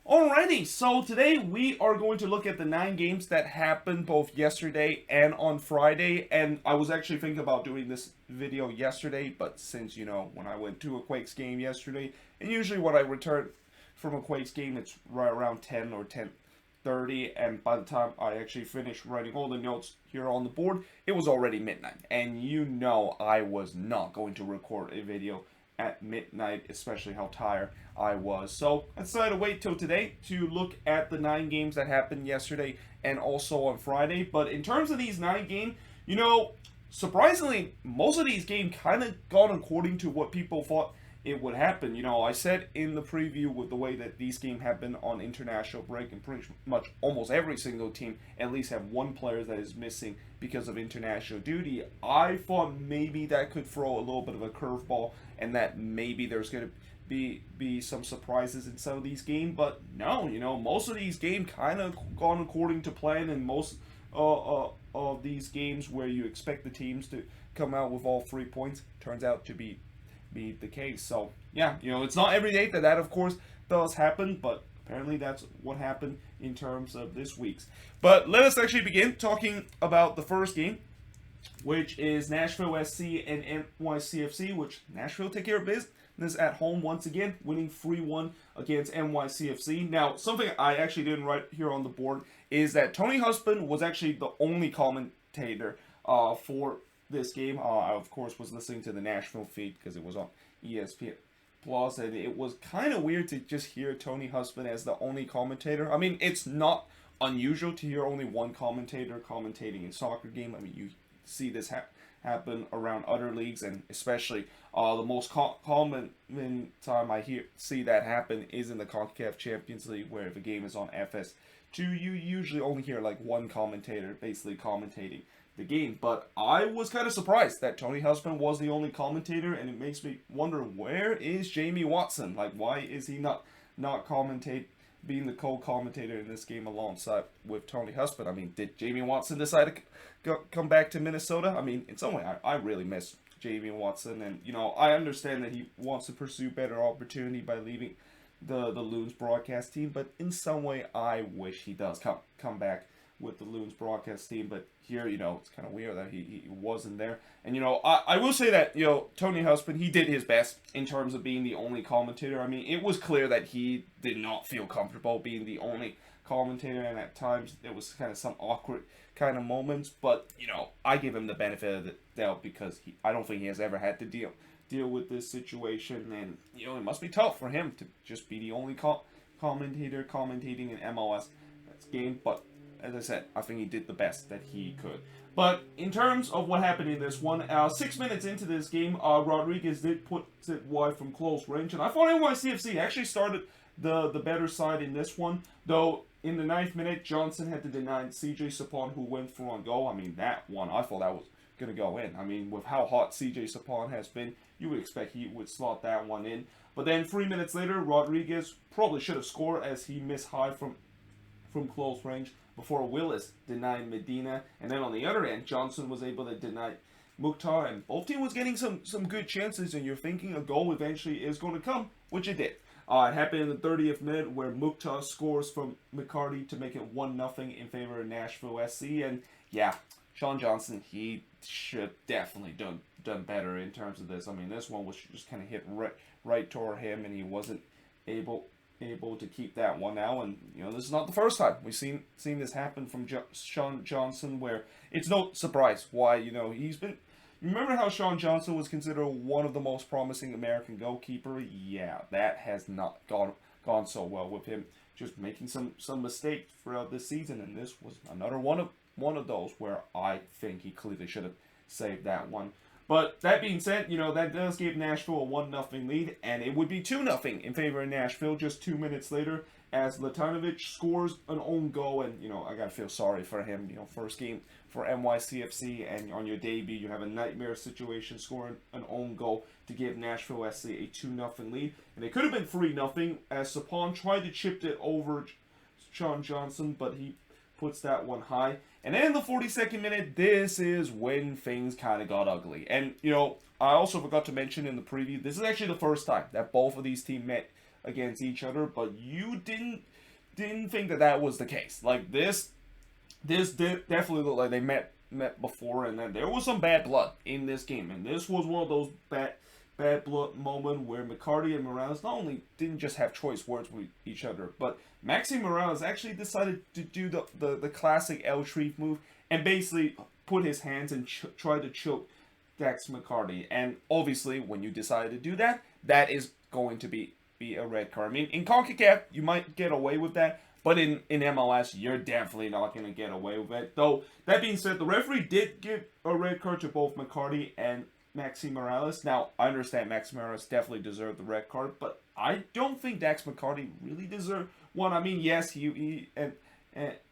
Alrighty, so today we are going to look at the 9 games that happened both yesterday and on Friday. And I was actually thinking about doing this video yesterday, but since, when I went to a Quakes game yesterday, and usually when I return from a Quakes game, it's right around 10 or 10:30, and by the time I actually finished writing all the notes here on the board, it was already midnight. And I was not going to record a video at midnight, especially how tired I was. So I decided to wait till today to look at the 9 games that happened yesterday and also on Friday. But in terms of these 9 games, surprisingly, most of these games kind of gone according to what people thought it would happen. I said in the preview with the way that these games have been on international break, and pretty much almost every single team at least have one player that is missing because of international duty. I thought maybe that could throw a little bit of a curveball, and that maybe there's going to be some surprises in some of these games. But no, most of these games kind of gone according to plan, and most of these games where you expect the teams to come out with all 3 points turns out to be the case. So yeah, it's not every day that of course does happen, but apparently that's what happened in terms of this week's. But let us actually begin talking about the first game, which is Nashville Sc and NYCFC, which Nashville take care of business at home once again, winning 3-1 against NYCFC. Now, something I actually didn't write here on the board is that Tony Husband was actually the only commentator for this game. I, of course, was listening to the Nashville feed because it was on ESPN Plus, and it was kind of weird to just hear Tony Husband as the only commentator. I mean, it's not unusual to hear only one commentator commentating in soccer game. I mean, you see this happen around other leagues, and especially the most common time I see that happen is in the CONCACAF Champions League, where if a game is on FS2, you usually only hear like one commentator basically commentating the game. But I was kind of surprised that Tony Husband was the only commentator, and it makes me wonder, where is Jamie Watson? Like, why is he not being the co-commentator in this game alongside with Tony Husband? I mean, did Jamie Watson decide to come back to Minnesota? I mean, in some way, I really miss Jamie Watson, and I understand that he wants to pursue better opportunity by leaving the Loons broadcast team, but in some way, I wish he does come back with the Loons broadcast team. But here, it's kind of weird that he wasn't there. And, I will say that, Tony Husband, he did his best in terms of being the only commentator. I mean, it was clear that he did not feel comfortable being the only commentator, and at times there was kind of some awkward kind of moments. But, I give him the benefit of the doubt because I don't think he has ever had to deal with this situation. And, it must be tough for him to just be the only commentator commentating an MLS game. But as I said, I think he did the best that he could. But in terms of what happened in this one, 6 minutes into this game, Rodriguez did put it wide from close range, and I thought NYCFC actually started the better side in this one. Though in the 9th minute, Johnson had to deny CJ Sapon, who went for on goal. I mean, that one, I thought that was going to go in. I mean, with how hot CJ Sapon has been, you would expect he would slot that one in. But then 3 minutes later, Rodriguez probably should have scored as he missed high from close range before Willis denied Medina. And then on the other end, Johnson was able to deny Mukhtar, and both teams was getting some good chances, and you're thinking a goal eventually is going to come, which it did. It happened in the 30th minute where Mukhtar scores from McCarty to make it 1-0 in favor of Nashville Sc. And yeah, Sean Johnson, he should definitely done better in terms of this. I mean, this one was just kind of hit right toward him, and he wasn't able to keep that one out. And this is not the first time we've seen this happen from Sean Johnson, where it's no surprise why he's been. Remember how Sean Johnson was considered one of the most promising American goalkeeper? Yeah, that has not gone so well with him, just making some mistakes throughout this season, and this was another one of those where I think he clearly should have saved that one. But that being said, that does give Nashville a 1-0 lead, and it would be 2-0 in favor of Nashville just 2 minutes later as Latanovic scores an own goal. And, I got to feel sorry for him. First game for NYCFC, and on your debut, you have a nightmare situation scoring an own goal to give Nashville SC a 2-0 lead. And it could have been 3-0 as Sapon tried to chip it over Sean Johnson, but he puts that one high. And then in the 42nd minute, this is when things kind of got ugly. And, I also forgot to mention in the preview, this is actually the first time that both of these teams met against each other, but you didn't think that was the case. Like this definitely looked like they met before, and then there was some bad blood in this game, and this was one of those bad blood moment where McCarty and Morales not only didn't just have choice words with each other, but Maxi Morales actually decided to do the classic El Treef move and basically put his hands and try to choke Dax McCarty. And obviously, when you decide to do that, that is going to be a red card. I mean, in CONCACAF, you might get away with that, but in MLS, you're definitely not going to get away with it. Though, that being said, the referee did give a red card to both McCarty and Maxi Morales. Now, I understand Maxi Morales definitely deserved the red card, but I don't think Dax McCarty really deserved one. I mean, yes, he and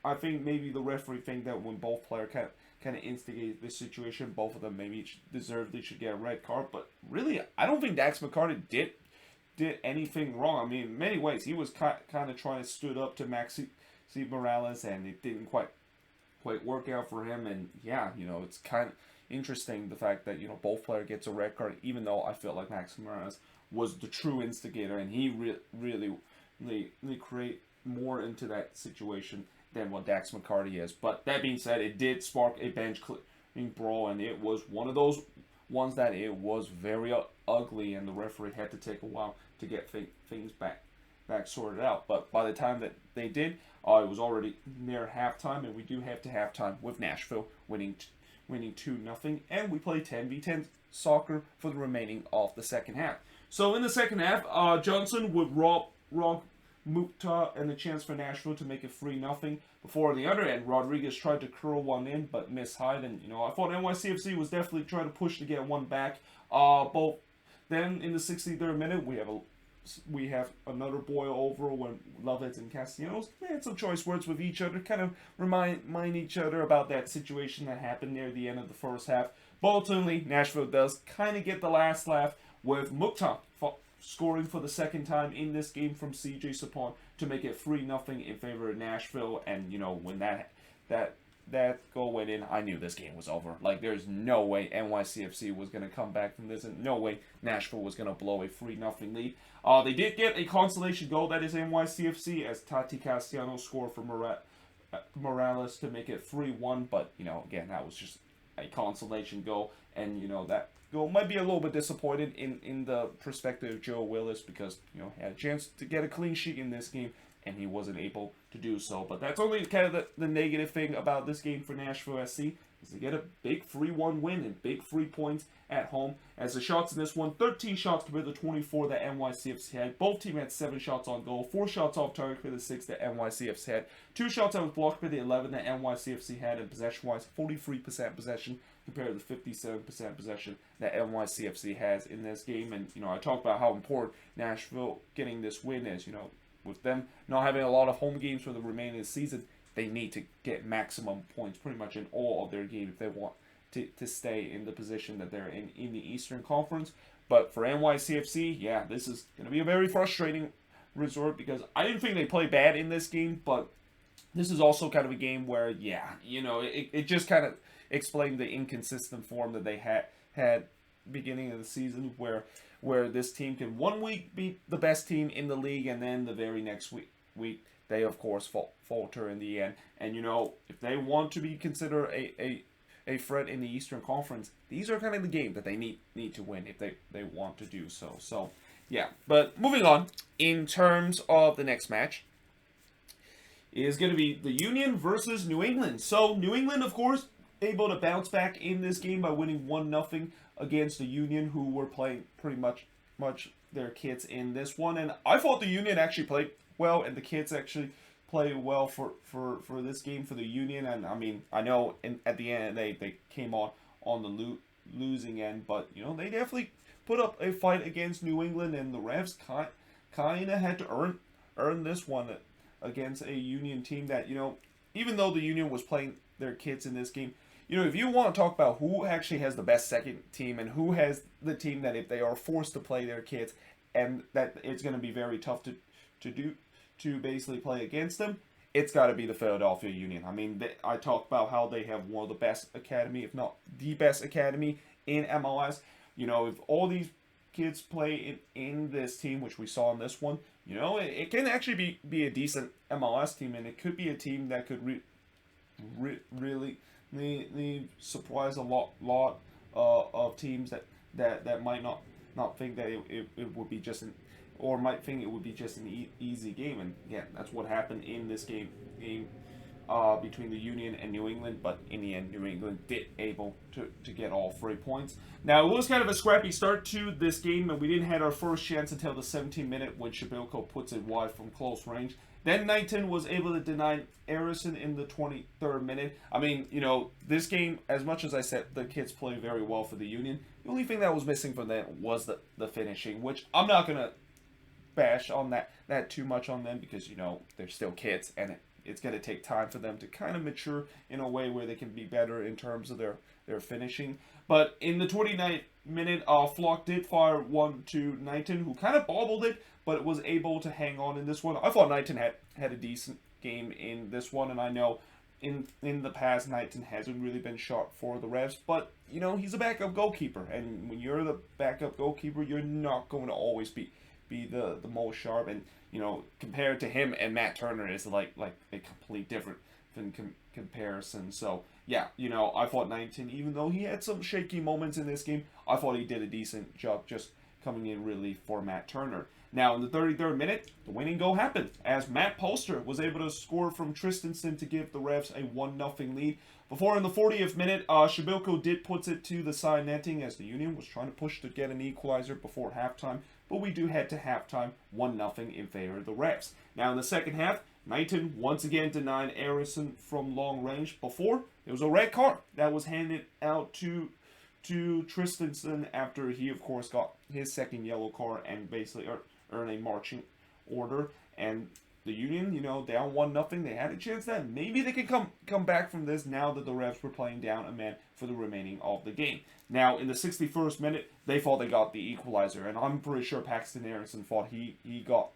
I think maybe the referee think that when both players kind of instigate this situation, both of them maybe they should get a red card. But really, I don't think Dax McCarty did anything wrong. I mean, in many ways, he was kind of trying to stood up to Maxi Morales, and it didn't quite work out for him. And yeah, it's kind of interesting the fact that both player gets a red card, even though I feel like Maxi Morales was the true instigator, and he really create more into that situation than what Dax McCarty is. But that being said, it did spark a bench clearing brawl, and it was one of those ones that it was very ugly, and the referee had to take a while to get things back sorted out. But by the time that they did, it was already near halftime, and we do have to halftime with Nashville winning 2-0, and we play 10v10 soccer for the remaining of the second half. So in the second half, Johnson would rob Mukta and the chance for Nashville to make it 3-0. Before on the other end, Rodriguez tried to curl one in, but missed high. And I thought NYCFC was definitely trying to push to get one back. Both then in the 63rd minute, we have another boil over when Lovett and Castellanos had some choice words with each other, kind of remind each other about that situation that happened near the end of the first half. But ultimately, Nashville does kind of get the last laugh with Mukta scoring for the second time in this game from CJ Sapon to make it 3-0 in favor of Nashville. And when that goal went in, I knew this game was over. Like, there's no way NYCFC was going to come back from this, and no way Nashville was going to blow a 3-0 lead. They did get a consolation goal, that is NYCFC, as Tati Castellanos scored for Morales to make it 3-1. But again, that was just a consolation goal, and that goal might be a little bit disappointed in the perspective of Joe Willis, because he had a chance to get a clean sheet in this game and he wasn't able to do so. But that's only kind of the negative thing about this game for Nashville SC, is they get a big 3-1 win and big 3 points at home. As the shots in this one, 13 shots compared to 24 that NYCFC had. Both teams had 7 shots on goal, 4 shots off target compared to 6 that NYCFC had, 2 shots that was blocked compared to 11 that NYCFC had, and possession-wise, 43% possession compared to the 57% possession that NYCFC has in this game. And I talked about how important Nashville getting this win is. With them not having a lot of home games for the remaining of the season, they need to get maximum points pretty much in all of their games if they want to stay in the position that they're in the Eastern Conference. But for NYCFC, yeah, this is going to be a very frustrating resort, because I didn't think they played bad in this game, but this is also kind of a game where, yeah, it just kind of explained the inconsistent form that they had beginning of the season, where this team can one week beat the best team in the league, and then the very next week they of course falter in the end. And if they want to be considered a threat in the Eastern Conference, these are kind of the game that they need to win if they want to do so. So yeah, but moving on, in terms of the next match is going to be the Union versus New England. So New England, of course, able to bounce back in this game by winning 1-0 against the Union, who were playing pretty much their kits in this one. And I thought the Union actually played well, and the kids actually played well for this game for the Union. And I mean, I know at the end they came on the losing end, but they definitely put up a fight against New England, and the refs kind of had to earn this one against a Union team that, even though the Union was playing their kids in this game, if you want to talk about who actually has the best second team and who has the team that if they are forced to play their kids, and that it's going to be very tough to basically play against them, it's got to be the Philadelphia Union. I mean, I talked about how they have one of the best academy, if not the best academy in MLS. If all these kids play in this team, which we saw in this one, it can actually be a decent MLS team, and it could be a team that could really surprise a lot of teams that might not think that it would be just or might think it would be just an easy game. And again, that's what happened in this game between the Union and New England, but in the end, New England did able to get all 3 points. Now, it was kind of a scrappy start to this game, and we didn't have our first chance until the 17th minute when Shibilko puts it wide from close range. Then Knighton was able to deny Rsl in the 23rd minute. I mean, this game, as much as I said the kids play very well for the Union, the only thing that was missing for them was the finishing, which I'm not going to bash on that too much on them because, they're still kids, and it's going to take time for them to kind of mature in a way where they can be better in terms of their finishing. But in the 29th minute, Flock did fire one to Knighton, who kind of bobbled it, but was able to hang on in this one. I thought Knighton had a decent game in this one, and I know in the past Knighton hasn't really been sharp for the refs, but he's a backup goalkeeper, and when you're the backup goalkeeper, you're not going to always be the most sharp. And compared to him and Matt Turner is like a complete different comparison. So yeah, I thought Knighton, even though he had some shaky moments in this game, I thought he did a decent job just coming in really for Matt Turner. Now, in the 33rd minute, the winning goal happened as Matt Polster was able to score from Tristensen to give the refs a 1-0 lead. Before, in the 40th minute, Shibilko did put it to the side netting as the Union was trying to push to get an equalizer before halftime, but we do head to halftime 1-0 in favor of the refs. Now, in the second half, Knighton once again denied Rsl from long range. Before, there was a red card that was handed out to Tristensen after he, of course, got his second yellow card and basically earn a marching order. And the Union, down 1-0, they had a chance that maybe they could come back from this now that the refs were playing down a man for the remaining of the game. Now, in the 61st minute, they thought they got the equalizer, and I'm pretty sure Paxton Aaronson thought he got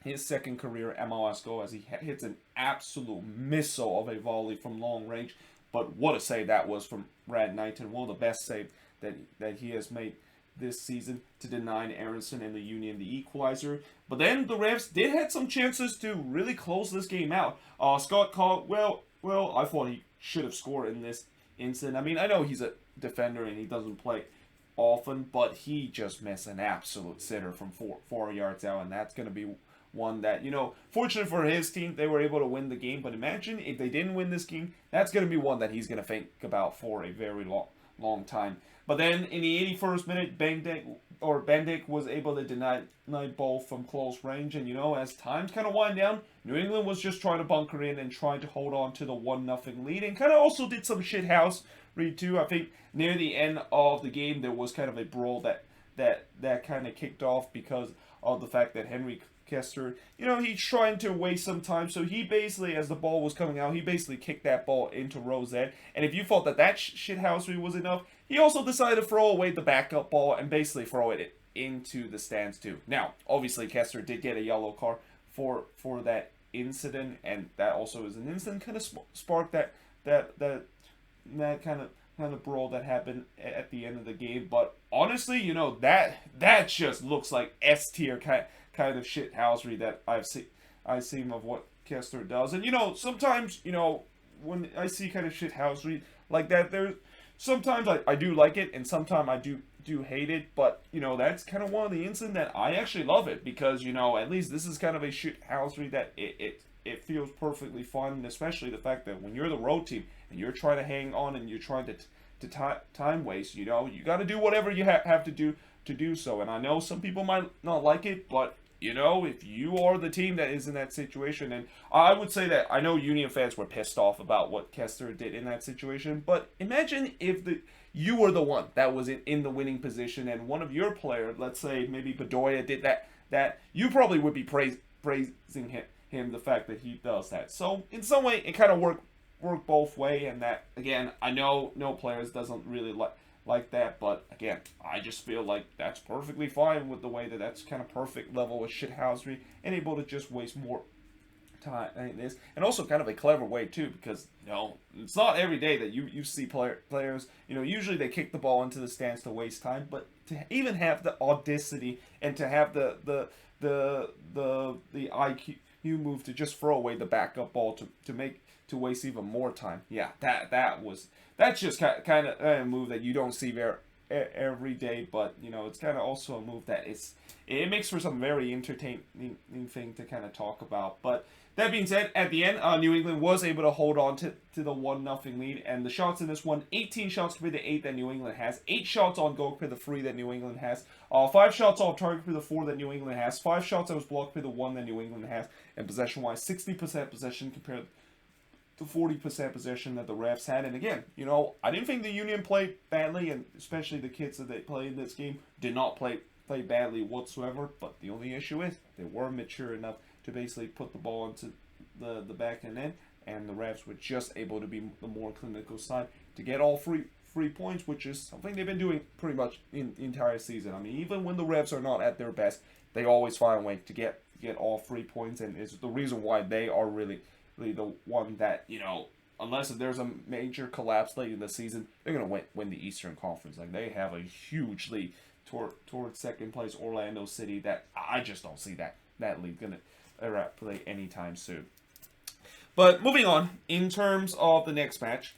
his second career MLS goal as he hits an absolute missile of a volley from long range. But what a save that was from Brad Knighton, one of the best saves that he has made this season to deny Aaronson and the Union the equalizer. But then the refs did have some chances to really close this game out. Scott called, well, I thought he should have scored in this incident. I mean, I know he's a defender and he doesn't play often, but he just missed an absolute sitter from 4 yards out, and that's going to be one that, fortunate for his team, they were able to win the game. But imagine if they didn't win this game, that's going to be one that he's going to think about for a very long time. But then in the 81st minute, Bendik was able to deny both from close range. And, as times kind of wind down, New England was just trying to bunker in and trying to hold on to the 1-0 lead. And kind of also did some shithousery too. I think near the end of the game, there was kind of a brawl that kind of kicked off because of the fact that Henry Kester, he's trying to waste some time. So he basically, as the ball was coming out, he basically kicked that ball into Rosette. And if you thought that shithousery was enough, he also decided to throw away the backup ball and basically throw it into the stands too. Now, obviously, Kester did get a yellow card for that incident, and that also is an incident kind of sparked that kind of brawl that happened at the end of the game. But honestly, that just looks like S tier kind of shithousery that I've seen of what Kester does. And sometimes when I see kind of shithousery like that, there's sometimes I do like it, and sometimes I do hate it. But that's kind of one of the incidents that I actually love it because at least this is kind of a shithousery that it feels perfectly fun, and especially the fact that when you're the road team and you're trying to hang on and you're trying to time waste, you got to do whatever you have to do so. And I know some people might not like it, but if you are the team that is in that situation, and I would say that I know Union fans were pissed off about what Kester did in that situation, but imagine if you were the one that was in the winning position and one of your players, let's say maybe Bedoya, did that you probably would be praising him the fact that he does that. So in some way, it kind of worked both way, and that, again, I know no players doesn't really like that, but again, I just feel like that's perfectly fine with the way that's kind of perfect level of shithousery and able to just waste more time is, and also kind of a clever way too, because it's not every day that you see players. Usually they kick the ball into the stands to waste time, but to even have the audacity and to have the IQ move to just throw away the backup ball to waste even more time. Yeah, that's just kind of a move that you don't see every day, but it's kind of also a move that it makes for some very entertaining thing to kind of talk about. But that being said, at the end, New England was able to hold on to the 1-0 lead, and the shots in this one, 18 shots compared to 8 that New England has, 8 shots on goal compared to 3 that New England has, 5 shots off target compared to 4 that New England has, 5 shots that was blocked compared to 1 that New England has, and possession-wise, 60% possession compared to 40% possession that the refs had. And again, I didn't think the Union played badly, and especially the kids that they played in this game did not play badly whatsoever. But the only issue is they were mature enough to basically put the ball into the back and end, and the refs were just able to be the more clinical side to get all three points, which is something they've been doing pretty much in the entire season. I mean, even when the refs are not at their best, they always find a way to get all 3 points, and it's the reason why they are really the one that, unless there's a major collapse late in the season, they're going to win the Eastern Conference. Like, they have a huge lead towards second place Orlando City that I just don't see that league going to play anytime soon. But moving on, in terms of the next match,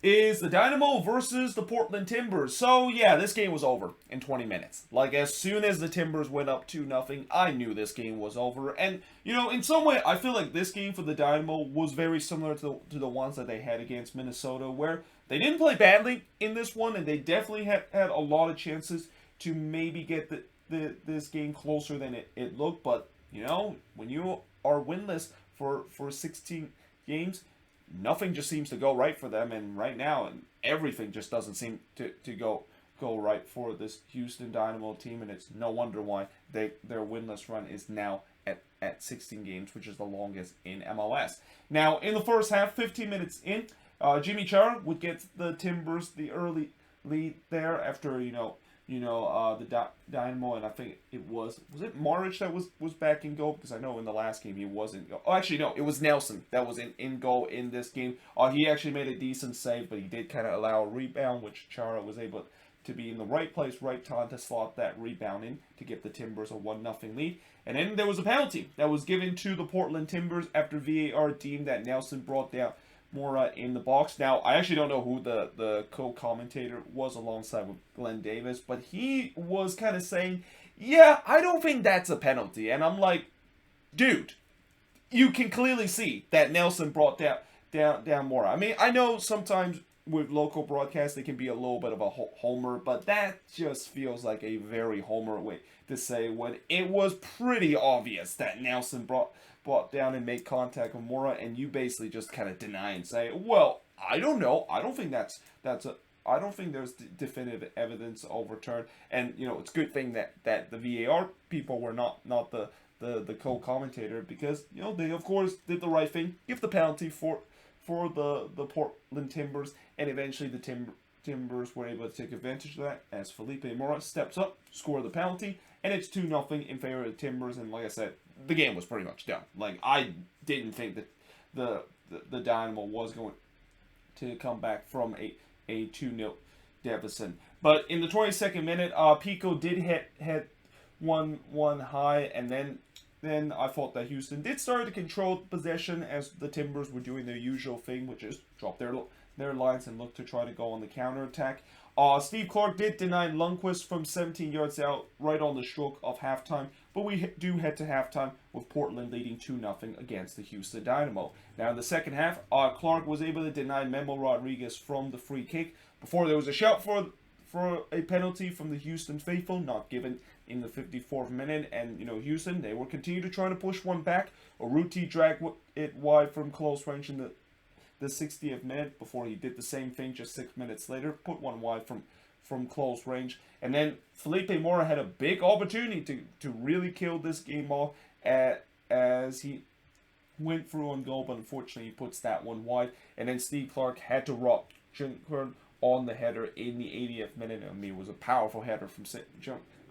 is the Dynamo versus the Portland Timbers. So, yeah, this game was over in 20 minutes. Like, as soon as the Timbers went up 2-0, I knew this game was over. And, in some way, I feel like this game for the Dynamo was very similar to the ones that they had against Minnesota, where they didn't play badly in this one, and they definitely had a lot of chances to maybe get this game closer than it looked. But, when you are winless for 16 games, nothing just seems to go right for them, and right now, everything just doesn't seem to go right for this Houston Dynamo team, and it's no wonder why their winless run is now at 16 games, which is the longest in MLS. Now, in the first half, 15 minutes in, Jimmy Chara would get the Timbers the early lead there after the Dynamo, and I think it was it Maric that was back in goal, because I know in the last game he wasn't. Oh, actually no, it was Nelson that was in goal in this game. He actually made a decent save, but he did kind of allow a rebound, which Chara was able to be in the right place, right time to slot that rebound in to give the Timbers a 1-0 lead. And then there was a penalty that was given to the Portland Timbers after VAR deemed that Nelson brought down Mora in the box. Now, I actually don't know who the co-commentator was alongside with Glenn Davis, but he was kind of saying, yeah, I don't think that's a penalty. And I'm like, dude, you can clearly see that Nelson brought down Mora. I mean, I know sometimes with local broadcasts they can be a little bit of a homer, but that just feels like a very homer way to say when it was pretty obvious that Nelson brought down and made contact with Mora, and you basically just kind of deny and say, well, I don't know. I don't think I don't think there's definitive evidence to overturn. And, it's a good thing that the VAR people were not the co-commentator, because, they, of course, did the right thing, give the penalty for the Portland Timbers, and eventually the Timbers were able to take advantage of that as Felipe Mora steps up, score the penalty, and it's 2-0 in favor of the Timbers. And like I said, the game was pretty much done. Like, I didn't think that the Dynamo was going to come back from a 2-0 deficit. But in the 22nd minute, Pico did hit one high, and then I thought that Houston did start to control possession as the Timbers were doing their usual thing, which is drop their lines and look to try to go on the counterattack. Steve Clark did deny Lundqvist from 17 yards out right on the stroke of halftime, but we do head to halftime with Portland leading 2-0 against the Houston Dynamo. Now in the second half, Clark was able to deny Memo Rodriguez from the free kick before there was a shout for a penalty from the Houston faithful, not given in the 54th minute. And, Houston, they will continue to try to push one back. Urruti dragged it wide from close range in the 60th minute before he did the same thing just 6 minutes later, put one wide from close range. And then Felipe Mora had a big opportunity to really kill this game off as he went through on goal, but unfortunately he puts that one wide. And then Steve Clark had to rock Junkern on the header in the 80th minute. I mean, it was a powerful header from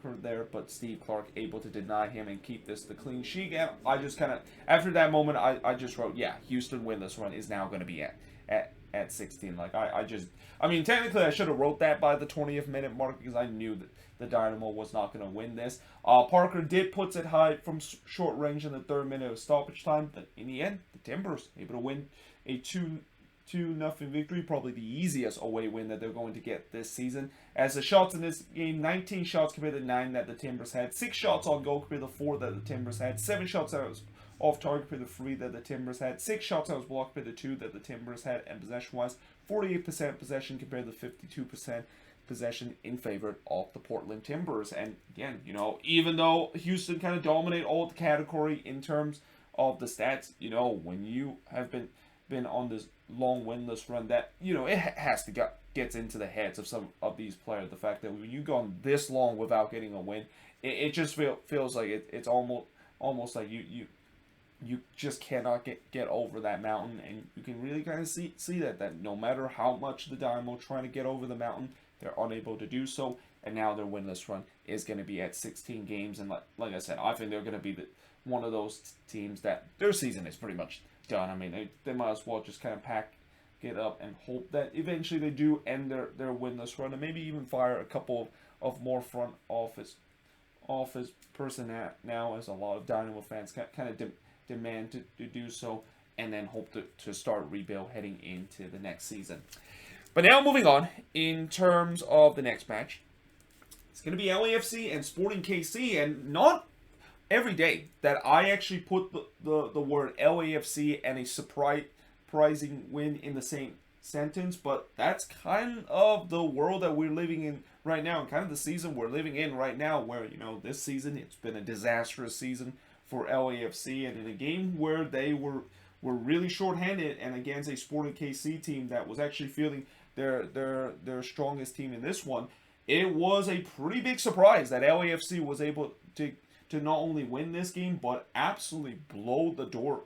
there, but Steve Clark able to deny him and keep this the clean sheet. And I just kind of, after that moment, I just wrote, yeah, Houston winless run is now going to be at 16. Like, I mean, technically I should have wrote that by the 20th minute mark because I knew that the Dynamo was not going to win this. Parker did puts it high from short range in the 3rd minute of stoppage time, but in the end, the Timbers able to win a 2-0 victory, probably the easiest away win that they're going to get this season. As the shots in this game, 19 shots compared to 9 that the Timbers had, 6 shots on goal compared to 4 that the Timbers had, 7 shots that was off target compared to 3 that the Timbers had, 6 shots that was blocked compared to 2 that the Timbers had, and possession-wise, 48% possession compared to 52% possession in favor of the Portland Timbers. And again, you know, even though Houston kind of dominate all the category in terms of the stats, you know, when you have been on this long winless run, that, you know, it has to gets into the heads of some of these players. The fact that when you go on this long without getting a win, it just feels like it's almost like you just cannot get over that mountain. And you can really kind of see that no matter how much the Dynamo trying to get over the mountain, they're unable to do so. And now their winless run is going to be at 16 games. And like I said, I think they're going to be one of those teams that their season is pretty much done. I mean, they might as well just kind of pack it up and hope that eventually they do end their winless run, and maybe even fire a couple of more front office personnel now, as a lot of Dynamo fans kind of demand to do so, and then hope to start rebuild heading into the next season. But now moving on, in terms of the next match, it's going to be LAFC and Sporting KC, and not every day that I actually put the word LAFC and a surprising win in the same sentence, but that's kind of the world that we're living in right now, and kind of the season we're living in right now, where, you know, this season it's been a disastrous season for LAFC, and in a game where they were really shorthanded and against a Sporting KC team that was actually feeling their strongest team in this one, it was a pretty big surprise that LAFC was able to not only win this game, but absolutely blow the door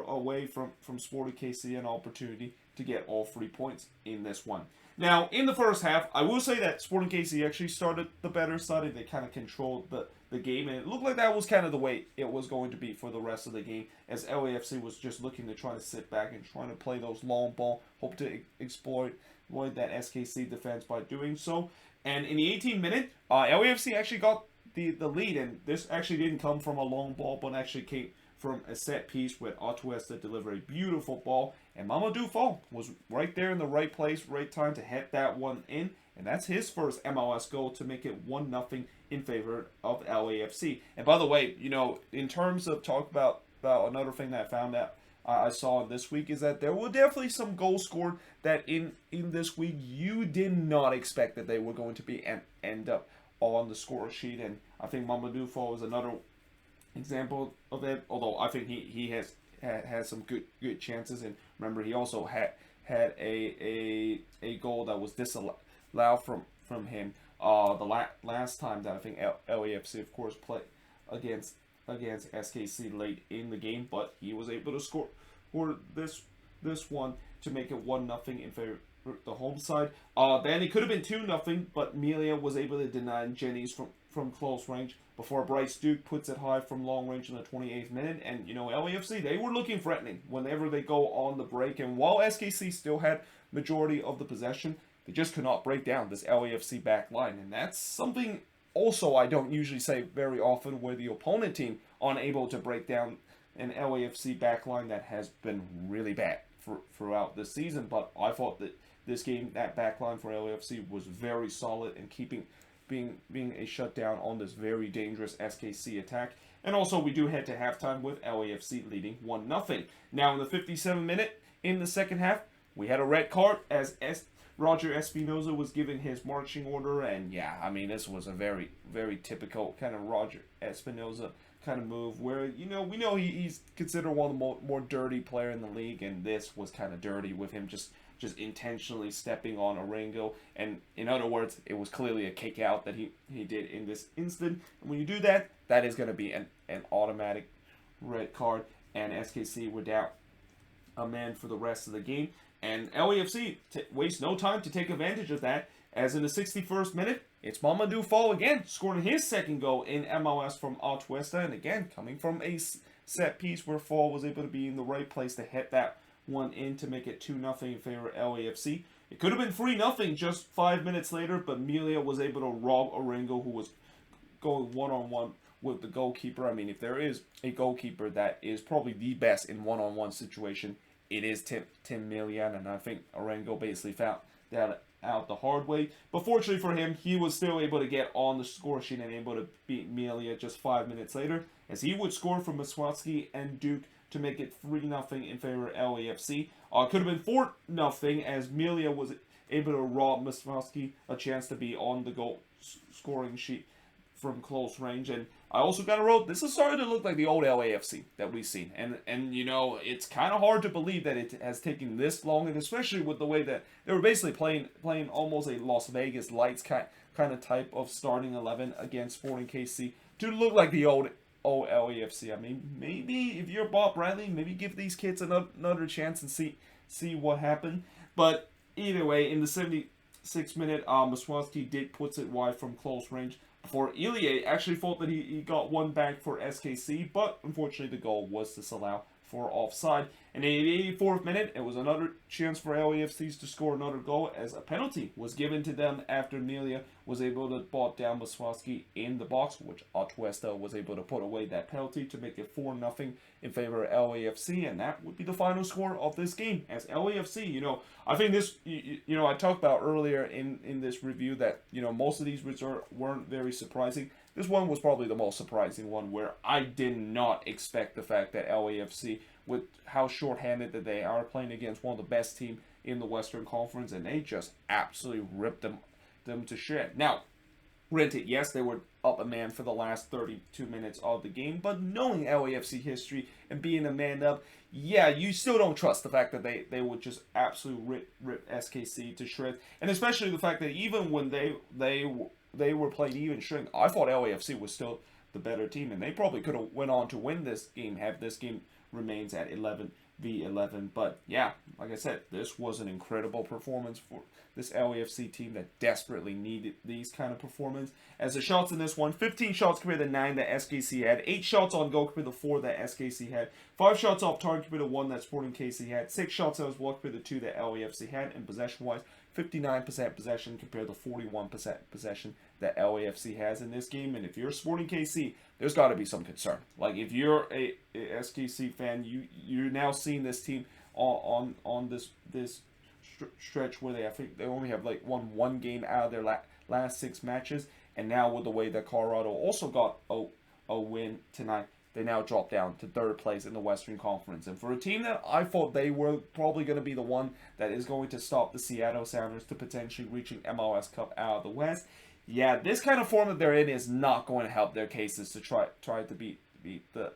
away from Sporting KC, an opportunity to get all 3 points in this one. Now, in the first half, I will say that Sporting KC actually started the better side, and they kind of controlled the game, and it looked like that was kind of the way it was going to be for the rest of the game, as LAFC was just looking to try to sit back and trying to play those long ball, hope to exploit that SKC defense by doing so. And in the 18th minute, LAFC actually got the lead, and this actually didn't come from a long ball, but actually came from a set piece with Atuesta deliver a beautiful ball, and Mamadou Fall was right there in the right place, right time to hit that one in, and that's his first MLS goal to make it 1-0 in favor of LAFC. And by the way, you know, in terms of talk about another thing that I found out I saw this week is that there were definitely some goals scored that in this week you did not expect that they were going to be end up on the score sheet, and I think Mamadou Fall is another example of it. Although I think he has some good chances, and remember he also had a goal that was disallowed from him the last time that I think LAFC of course played against SKC late in the game, but he was able to score this one to make it 1-0 in favor of the home side. Then it could have been 2-0, but Melia was able to deny Jennings from close range before Bryce Duke puts it high from long range in the 28th minute. And, you know, LAFC, they were looking threatening whenever they go on the break. And while SKC still had majority of the possession, they just could not break down this LAFC back line. And that's something also I don't usually say very often, where the opponent team unable to break down an LAFC back line that has been really bad throughout the season. But I thought that this game, that back line for LAFC was very solid and being a shutdown on this very dangerous SKC attack. And also, we do head to halftime with LAFC leading 1-0. Now, in the 57th minute in the second half, we had a red card as Roger Espinoza was given his marching order. And yeah, I mean, this was a very, very typical kind of Roger Espinoza kind of move where, you know, we know he's considered one of the more dirty player in the league, and this was kind of dirty with him just intentionally stepping on Orengo. And in other words, it was clearly a kick out that he did in this instant. And when you do that, that is going to be an automatic red card, and SKC were down a man for the rest of the game. And LAFC waste no time to take advantage of that, as in the 61st minute, it's Mamadou Fall again, scoring his second goal in MLS from Atuesta, and again, coming from a set piece where Fall was able to be in the right place to hit that one in to make it 2-0 in favor of LAFC. It could have been 3-0 just 5 minutes later, but Melia was able to rob Orengo, who was going one-on-one with the goalkeeper. I mean, if there is a goalkeeper that is probably the best in one-on-one situation, it is Tim Melia, and I think Orengo basically found that out the hard way. But fortunately for him, he was still able to get on the score sheet and able to beat Melia just 5 minutes later, as he would score from Maswatski and Duke to make it 3-0 in favor of LAFC. It could have been 4-0 as Melia was able to rob Maswatski a chance to be on the goal scoring sheet from close range. And I also got to wrote, this is starting to look like the old LAFC that we've seen. And you know, it's kind of hard to believe that it has taken this long, and especially with the way that they were basically playing almost a Las Vegas Lights kind of type of starting 11 against Sporting KC to look like the old LAFC. I mean, maybe if you're Bob Bradley, maybe give these kids another chance and see what happened. But either way, in the 76th minute, Maswatski did puts it wide from close range, before Ilie actually thought that he got one back for SKC, but unfortunately the goal was disallowed for offside. And in the 84th minute, it was another chance for LAFCs to score another goal, as a penalty was given to them after Melia was able to bot down Maswatski in the box, which Atuesta was able to put away that penalty to make it 4-0 in favor of LAFC, and that would be the final score of this game. As LAFC, you know, I think this, you know, I talked about earlier in this review that, you know, most of these results weren't very surprising. This one was probably the most surprising one, where I did not expect the fact that LAFC, with how shorthanded that they are, playing against one of the best teams in the Western Conference, and they just absolutely ripped them to shit. Now, granted, yes, they were up a man for the last 32 minutes of the game, but knowing LAFC history and being a man up, yeah, you still don't trust the fact that they would just absolutely rip SKC to shreds, and especially the fact that even when they were playing even strength, I thought LAFC was still the better team, and they probably could have went on to win this game had this game remains at 11v11. But yeah, like I said, this was an incredible performance for this LAFC team that desperately needed these kind of performance. As the shots in this one, 15 shots compared to 9 that SKC had, 8 shots on goal compared to 4 that SKC had, 5 shots off target compared to 1 that Sporting KC had, 6 shots that was blocked compared to 2 that LAFC had, and possession-wise, 59% possession compared to 41% possession that LAFC has in this game. And if you're Sporting KC, there's got to be some concern. Like, if you're a SKC fan, you're now seeing this team on this stretch where I think they only have like won one game out of their last 6 matches, and now with the way that Colorado also got a win tonight, they now drop down to 3rd place in the Western Conference. And for a team that I thought they were probably going to be the one that is going to stop the Seattle Sounders to potentially reaching MLS Cup out of the West, yeah, this kind of form that they're in is not going to help their cases to try to beat the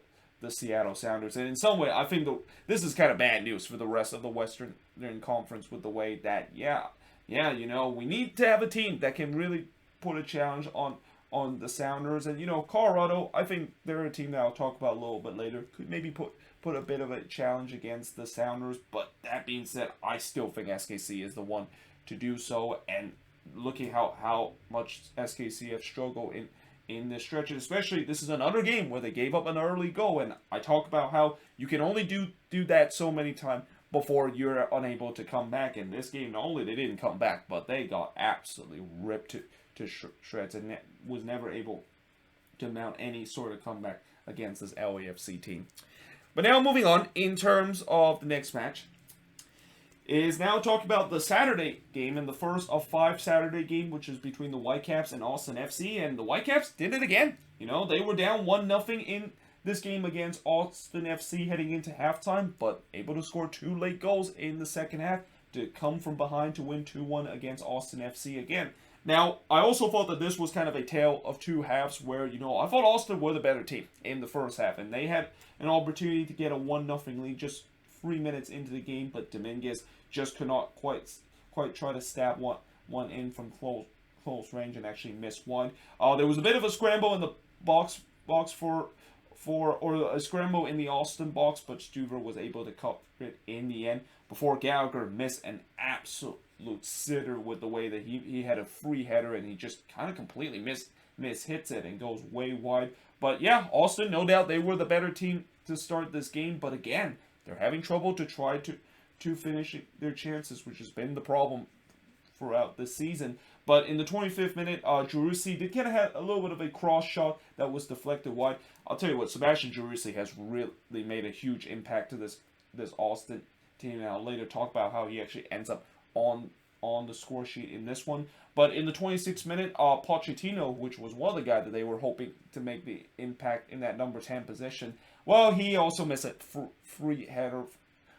Seattle Sounders. And in some way, I think this is kind of bad news for the rest of the Western Conference, with the way that, yeah, you know, we need to have a team that can really put a challenge on the Sounders. And, you know, Colorado, I think they're a team that I'll talk about a little bit later, could maybe put a bit of a challenge against the Sounders. But that being said, I still think SKC is the one to do so. And looking how much SKC have struggled in this stretch, and especially this is another game where they gave up an early goal, and I talk about how you can only do that so many times before you're unable to come back. In this game, not only they didn't come back, but they got absolutely ripped to shreds and was never able to mount any sort of comeback against this LAFC team. But now moving on, in terms of the next match, is now talking about the Saturday game, and the first of 5 Saturday game, which is between the Whitecaps and Rsl and Fc. And the Whitecaps did it again. You know, they were down 1-0 in this game against Rsl and Fc heading into halftime, but able to score 2 late goals in the second half to come from behind to win 2-1 against Rsl and Fc again. Now, I also thought that this was kind of a tale of 2 halves where, you know, I thought Austin were the better team in the first half, and they had an opportunity to get a 1-0 lead just 3 minutes into the game, but Dominguez just could not quite try to stab one in from close range and actually missed one. There was a bit of a scramble in the box or a scramble in the Austin box, but Stuver was able to cut it in the end before Gallagher missed an absolute sitter with the way that he had a free header and he just kind of completely hits it and goes way wide. But yeah, Austin, no doubt they were the better team to start this game, but again, they're having trouble to try to finish their chances, which has been the problem throughout this season. But in the 25th minute, Giroussi did kind of have a little bit of a cross shot that was deflected wide. I'll tell you what, Sebastian Giroussi has really made a huge impact to this Austin team. And I'll later talk about how he actually ends up on the score sheet in this one. But in the 26th minute, Pochettino, which was one of the guys that they were hoping to make the impact in that number 10 position, well, he also missed a free header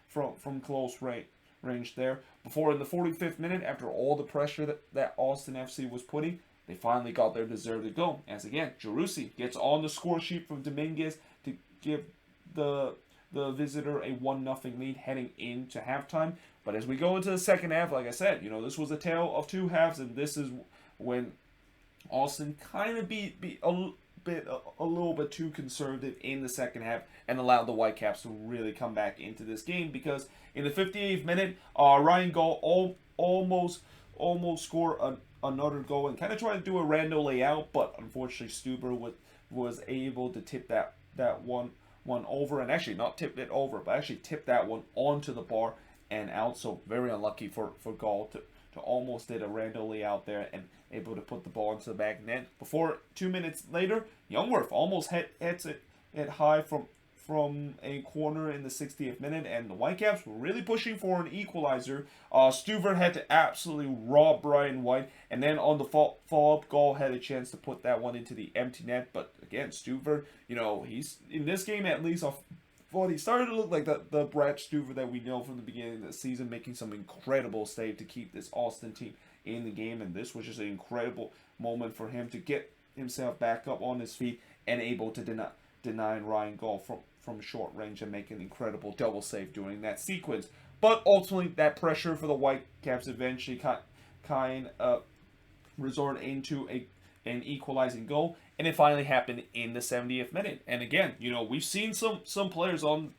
from close range there. Before in the 45th minute, after all the pressure that Austin FC was putting, they finally got their deserved goal. As again, Giroussi gets on the score sheet from Dominguez to give the visitor a 1-0 lead heading into halftime. But as we go into the second half, like I said, this was a tale of two halves, and this is when Austin kind of be a little bit too conservative in the second half and allowed the Whitecaps to really come back into this game, because in the 58th minute, Ryan Gaul almost scored another goal and kind of tried to do a random layout, but unfortunately Stuber was able to tip that one over, and actually not tip it over, but actually tip that one onto the bar and out. So very unlucky for Gaul to almost did a random layout there and able to put the ball into the back net. Before 2 minutes later, Youngworth almost hits it high from a corner in the 60th minute, and the Whitecaps were really pushing for an equalizer. Stuver had to absolutely rob Brian White, and then on the follow-up, Gaul had a chance to put that one into the empty net. But again, Stuver, he's in this game at least he started to look like the Brad Stuver that we know from the beginning of the season, making some incredible save to keep this Austin team in the game, and this was just an incredible moment for him to get himself back up on his feet and able to deny Ryan Gaul from short range and make an incredible double save during that sequence. But ultimately, that pressure for the Whitecaps eventually kind of resort into an equalizing goal, and it finally happened in the 70th minute. And again, we've seen some players on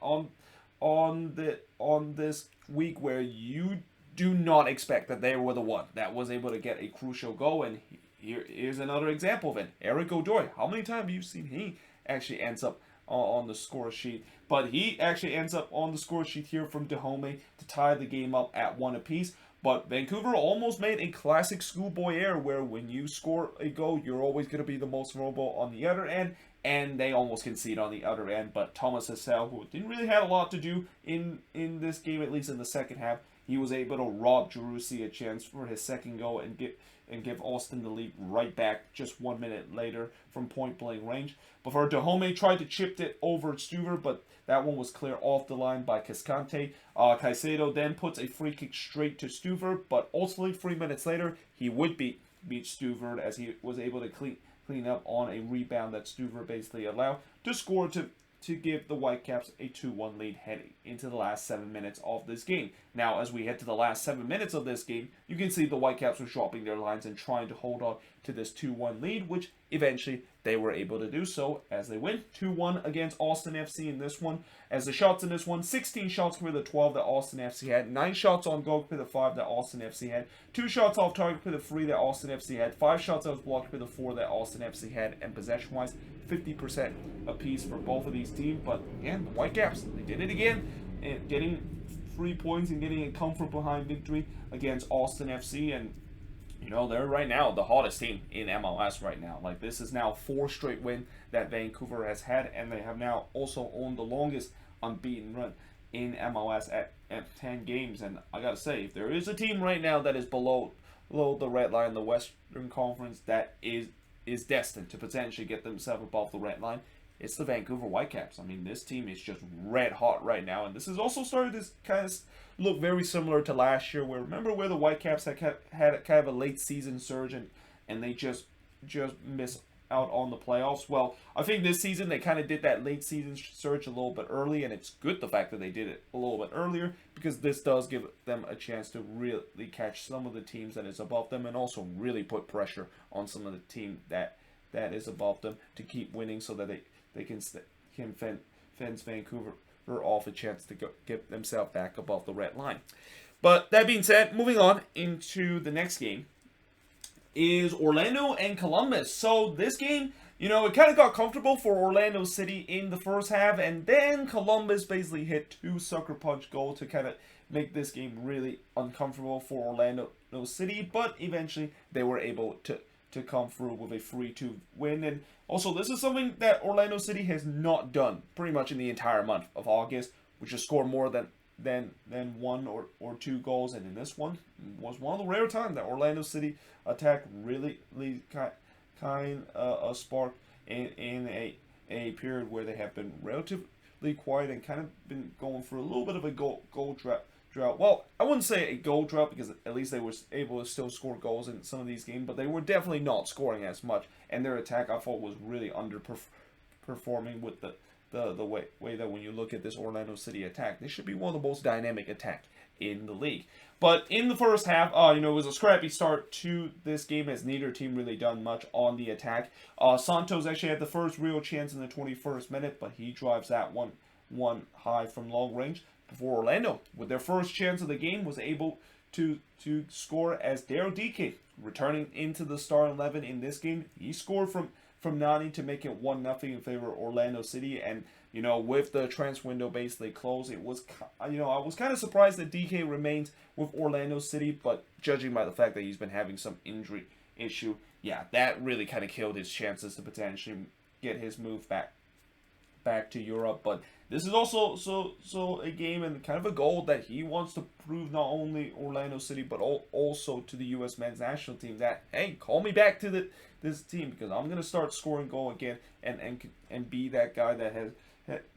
this week where you do not expect that they were the one that was able to get a crucial goal, and here's another example of it. Eric Godoy. How many times have you seen he actually ends up on the score sheet? But he actually ends up on the score sheet here from Dahomey to tie the game up at 1 apiece. But Vancouver almost made a classic schoolboy error where when you score a goal, you're always going to be the most vulnerable on the other end, and they almost concede on the other end. But Thomas Hassel, who didn't really have a lot to do in this game, at least in the second half, he was able to rob Giroussi a chance for his second goal and give Austin the lead right back just 1 minute later from point-blank range. Before Dahomey tried to chip it over Stuver, but that one was clear off the line by Cascante. Caicedo then puts a free kick straight to Stuver, but ultimately 3 minutes later, he would beat Stuver as he was able to clean up on a rebound that Stuver basically allowed to score to give the Whitecaps a 2-1 lead heading into the last 7 minutes of this game. Now, as we head to the last 7 minutes of this game, you can see the Whitecaps were dropping their lines and trying to hold on to this 2-1 lead, which eventually they were able to do so as they win 2-1 against Austin FC in this one. As the shots in this one, 16 shots compared to the 12 that Austin FC had, 9 shots on goal compared to the 5 that Austin FC had, 2 shots off target compared to the 3 that Austin FC had, 5 shots that was blocked compared to the 4 that Austin FC had, and possession-wise, 50% apiece for both of these teams. But again, the Whitecaps, they did it again, and getting 3 points and getting a comfort behind victory against Austin FC. And they're right now the hottest team in MLS right now. Like, this is now 4 straight wins that Vancouver has had, and they have now also owned the longest unbeaten run in MLS at 10 games. And I gotta say, if there is a team right now that is below the red line in the Western Conference that is destined to potentially get themselves above the red line, it's the Vancouver Whitecaps. I mean, this team is just red hot right now, and this has also started to kind of look very similar to last year, where remember where the Whitecaps had kind of a late season surge and they just missed out on the playoffs. Well, I think this season they kind of did that late season surge a little bit early, and it's good the fact that they did it a little bit earlier, because this does give them a chance to really catch some of the teams that is above them and also really put pressure on some of the team that is above them to keep winning, so that they can fence Vancouver off a chance to get themselves back above the red line. But that being said, moving on into the next game is Orlando and Columbus. So this game, it kind of got comfortable for Orlando City in the first half, and then Columbus basically hit 2 sucker punch goals to kind of make this game really uncomfortable for Orlando City, but eventually they were able to come through with a 3-2 win. And also, this is something that Orlando City has not done pretty much in the entire month of August, which is score more than 1 or 2 goals. And in this one, was one of the rare times that Orlando City attack really kind of spark in a period where they have been relatively quiet and kind of been going through a little bit of a goal drought. Well, I wouldn't say a goal drought, because at least they were able to still score goals in some of these games, but they were definitely not scoring as much, and their attack, I thought, was really underperforming with the way that when you look at this Orlando City attack, they should be one of the most dynamic attack in the league. But in the first half, it was a scrappy start to this game, as neither team really done much on the attack. Santos actually had the first real chance in the 21st minute, but he drives that one high from long range, before Orlando, with their first chance of the game, was able to score, as Daryl DK, returning into the starting 11 in this game. He scored from Nani to make it 1-0 in favor of Orlando City. And with the transfer window basically closed, it was I was kind of surprised that DK remains with Orlando City, but judging by the fact that he's been having some injury issue, yeah, that really kind of killed his chances to potentially get his move back to Europe. But this is also so a game and kind of a goal that he wants to prove not only Orlando City but also to the U.S. men's national team that, hey, call me back to this team, because I'm gonna start scoring goal again and be that guy that has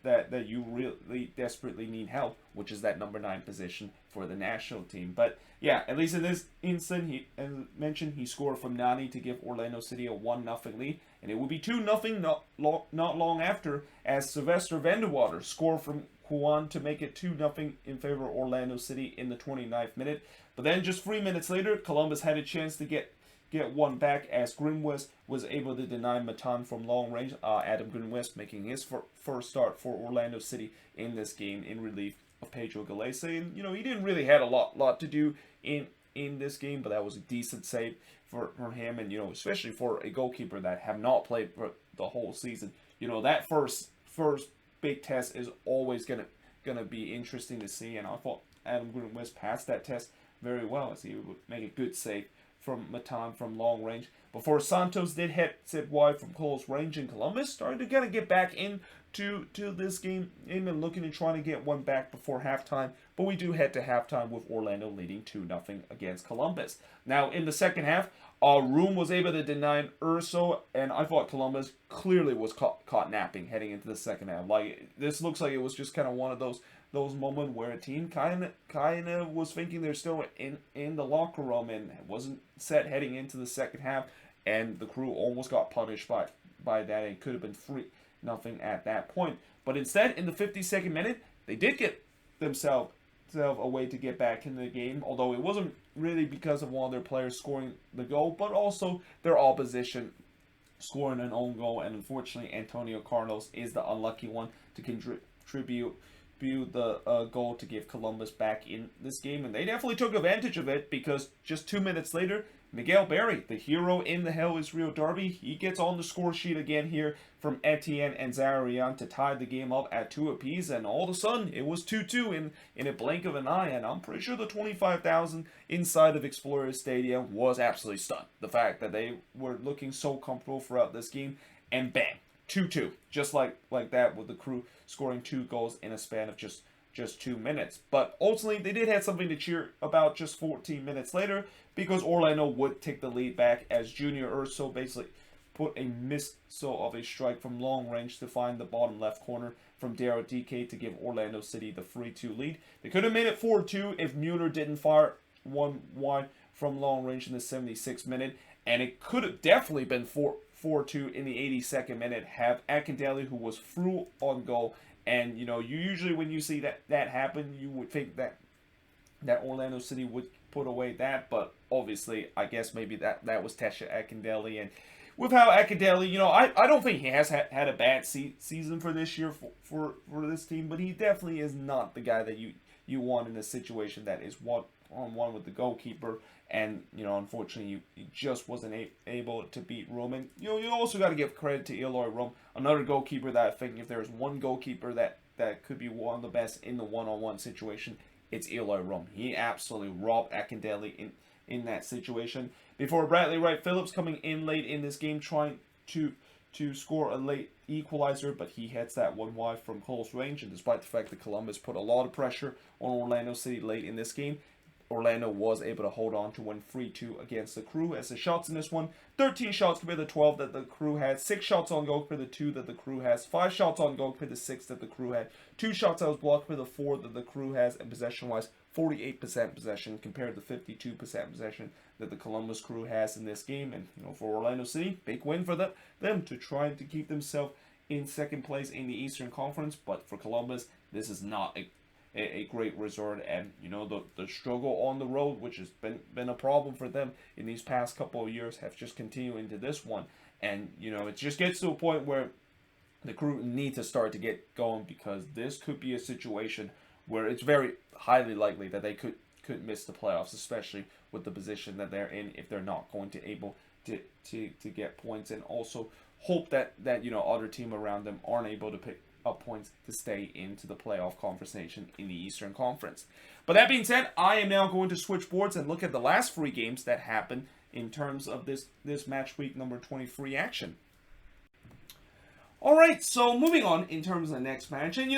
that you really desperately need help, which is that number 9 position for the national team. But yeah, at least in this instant, he, as mentioned, he scored from Nani to give Orlando City a 1-0 lead, and it would be 2-0 not long after, as Sylvester Vanderwater scored from Juan to make it 2-0 in favor of Orlando City in the 29th minute. But then just 3 minutes later, Columbus had a chance to get one back, as Grimwest was able to deny Matan from long range. Adam Grimwest making his first start for Orlando City in this game in relief of Pedro Galese. And he didn't really had a lot to do in this game, but that was a decent save for him. And especially for a goalkeeper that have not played for the whole season, that first big test is always gonna be interesting to see. And I thought Adam Grimwest passed that test very well, as he would make a good save from Matan from long range, before Santos did hit it wide from close range, and Columbus started to kind of get back into this game and looking and trying to get one back before halftime. But we do head to halftime with Orlando leading 2-0 against Columbus. Now in the second half, Room was able to deny Rsl, and I thought Columbus clearly was caught napping heading into the second half. Like, this looks like it was just kind of one of those moments where a team kind of was thinking they're still in the locker room and wasn't set heading into the second half, and the Crew almost got punished by that. It could have been 3-0 at that point. But instead, in the 52nd minute, they did get themselves a way to get back in the game, although it wasn't really because of one of their players scoring the goal, but also their opposition scoring an own goal. And unfortunately, Antonio Carlos is the unlucky one to contribute the goal to give Columbus back in this game. And they definitely took advantage of it, because just 2 minutes later, Miguel Berry, the hero in the Hell Israel derby, he gets on the score sheet again here from Etienne and Zaharian to tie the game up at 2 apiece. And all of a sudden, it was 2-2 in a blink of an eye. And I'm pretty sure the 25,000 inside of Explorer Stadium was absolutely stunned. The fact that they were looking so comfortable throughout this game, and bang, 2-2, just like that, with the Crew scoring 2 goals in a span of just 2 minutes. But ultimately, they did have something to cheer about just 14 minutes later, because Orlando would take the lead back, as Junior Rsl basically put a missile of a strike from long range to find the bottom left corner from Daryl DK to give Orlando City the 3-2 lead. They could have made it 4-2 if Mueller didn't fire one wide from long range in the 76th minute, and it could have definitely been 4-2 in the 82nd minute. Have Akindele, who was through on goal. And you usually when you see that happen, you would think that Orlando City would put away that, but obviously I guess maybe that was Tesha Akindele. And with how Akindele, I don't think he has had a bad season for this year for this team, but he definitely is not the guy that you want in a situation that is one-on-one with the goalkeeper, and unfortunately he just wasn't able to beat Roman. You also got to give credit to Eloy Rom, another goalkeeper that I think if there's one goalkeeper that could be one of the best in the one-on-one situation, it's Eloy Rom. He absolutely robbed Akindele in that situation. Before Bradley Wright Phillips coming in late in this game trying to score a late equalizer, but he hits that one wide from close range, and despite the fact that Columbus put a lot of pressure on Orlando City late in this game, Orlando was able to hold on to win 3-2 against the Crew. As the shots in this one, 13 shots compared to the 12 that the Crew had, 6 shots on goal compared to the 2 that the Crew has, 5 shots on goal compared to 6 that the Crew had, 2 shots that was blocked compared to 4 that the Crew has, and possession-wise, 48% possession compared to 52% possession that the Columbus Crew has in this game. And for Orlando City, big win for them to try to keep themselves in second place in the Eastern Conference. But for Columbus, this is not a great result, and the struggle on the road, which has been a problem for them in these past couple of years, have just continued into this one. And it just gets to a point where the Crew need to start to get going, because this could be a situation where it's very highly likely that they could miss the playoffs, especially with the position that they're in, if they're not going to able to get points, and also hope that other team around them aren't able to pick up points to stay into the playoff conversation in the Eastern Conference. But that being said, I am now going to switch boards and look at the last 3 games that happened in terms of this match week number 23 action. Alright, so moving on in terms of the next match, and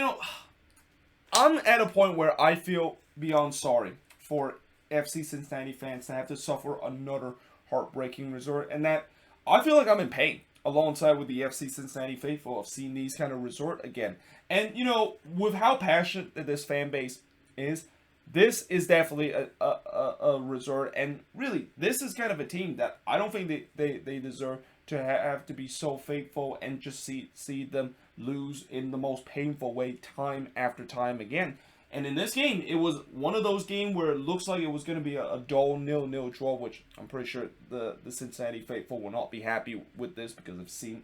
I'm at a point where I feel beyond sorry for FC Cincinnati fans to have to suffer another heartbreaking result, and that I feel like I'm in pain alongside with the FC Cincinnati faithful of seeing these kind of resort again. And with how passionate this fan base is, this is definitely a resort, and really this is kind of a team that I don't think they deserve to have to be so faithful and just see them lose in the most painful way time after time again. And in this game, it was one of those games where it looks like it was going to be a dull 0-0 draw, which I'm pretty sure the Cincinnati faithful will not be happy with this, because I've seen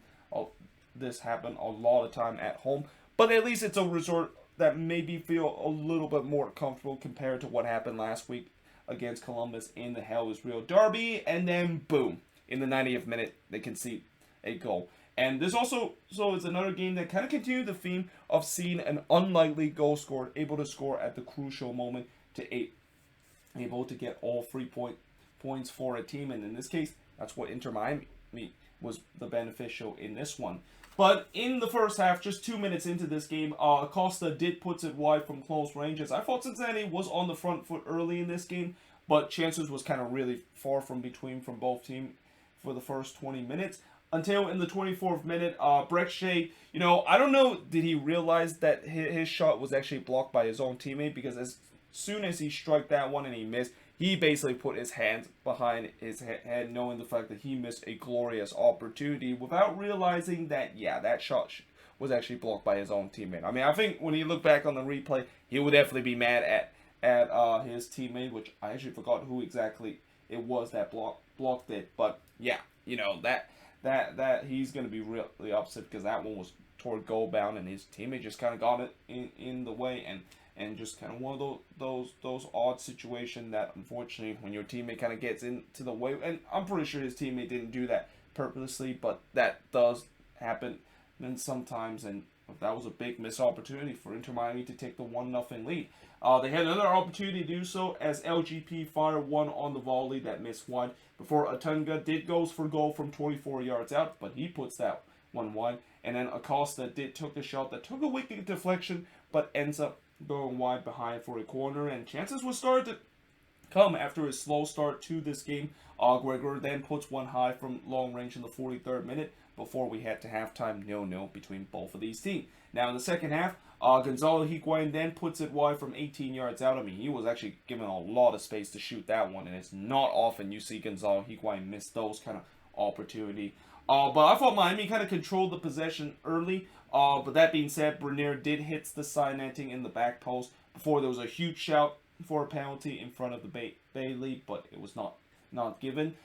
this happen a lot of time at home. But at least it's a result that made me feel a little bit more comfortable compared to what happened last week against Columbus in the Hell is Real Derby. And then, boom, in the 90th minute, they concede a goal. And this also is another game that kind of continued the theme of seeing an unlikely goal scorer able to score at the crucial moment to able to get all 3 points for a team. And in this case, that's what Inter Miami was the beneficial in this one. But in the first half, just 2 minutes into this game, Acosta did put it wide from close ranges. I thought Cincinnati was on the front foot early in this game, but chances was kind of really far from both teams for the first 20 minutes. Until in the 24th minute, Breck-Shea, I don't know, did he realize that his shot was actually blocked by his own teammate? Because as soon as he struck that one and he missed, he basically put his hands behind his head, knowing the fact that he missed a glorious opportunity without realizing that, that shot was actually blocked by his own teammate. I mean, I think when he looked back on the replay, he would definitely be mad at his teammate, which I actually forgot who exactly it was that blocked it. But yeah, that he's going to be really upset, because that one was toward goal bound and his teammate just kind of got it in the way, and just kind of one of those odd situations that unfortunately when your teammate kind of gets into the way, and I'm pretty sure his teammate didn't do that purposely, but that does happen then sometimes, and that was a big missed opportunity for Inter Miami to take the 1-0 lead. They had another opportunity to do so as LGP fired one on the volley that missed wide before Atunga did goes for goal from 24 yards out, but he puts that one wide. And then Acosta took a shot that took a wicked deflection, but ends up going wide behind for a corner, and chances will start to come after a slow start to this game. Gregor then puts one high from long range in the 43rd minute before we head to halftime 0-0 between both of these teams. Now in the second half, Gonzalo Higuain then puts it wide from 18 yards out. I mean, he was actually given a lot of space to shoot that one, and it's not often you see Gonzalo Higuain miss those kind of opportunity. But I thought Miami kind of controlled the possession early. But that being said, Bernier did hit the side netting in the back post before there was a huge shout for a penalty in front of the Bailey, but it was not given.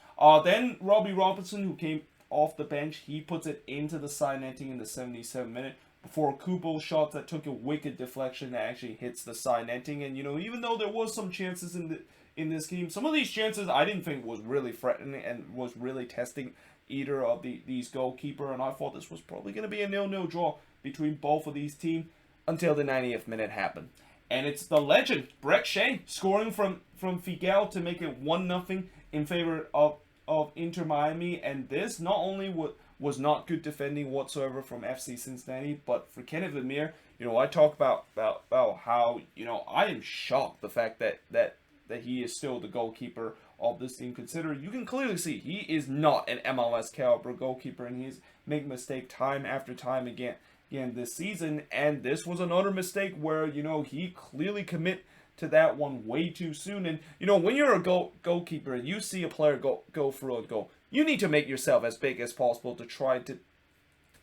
Then Robbie Robinson, who came off the bench. He puts it into the side netting in the 77th minute before Kubo's shot that took a wicked deflection that actually hits the side netting. And, you know, even though there was some chances in this game, some of these chances I didn't think was really threatening and was really testing either of these goalkeeper. And I thought this was probably going to be a 0-0 draw between both of these teams until the 90th minute happened. And it's the legend, Brek Shea, scoring from Figuel to make it 1-0 in favor of Inter Miami. And this not only was not good defending whatsoever from FC Cincinnati, but for Kenneth Vermeer, you know, I talk about how, you know, I am shocked the fact that he is still the goalkeeper of this team, considering you can clearly see he is not an MLS caliber goalkeeper, and he's making mistakes time after time again this season. And this was another mistake where, you know, he clearly commit to that one way too soon. And, you know, when you're a goalkeeper and you see a player go through a goal, you need to make yourself as big as possible to try to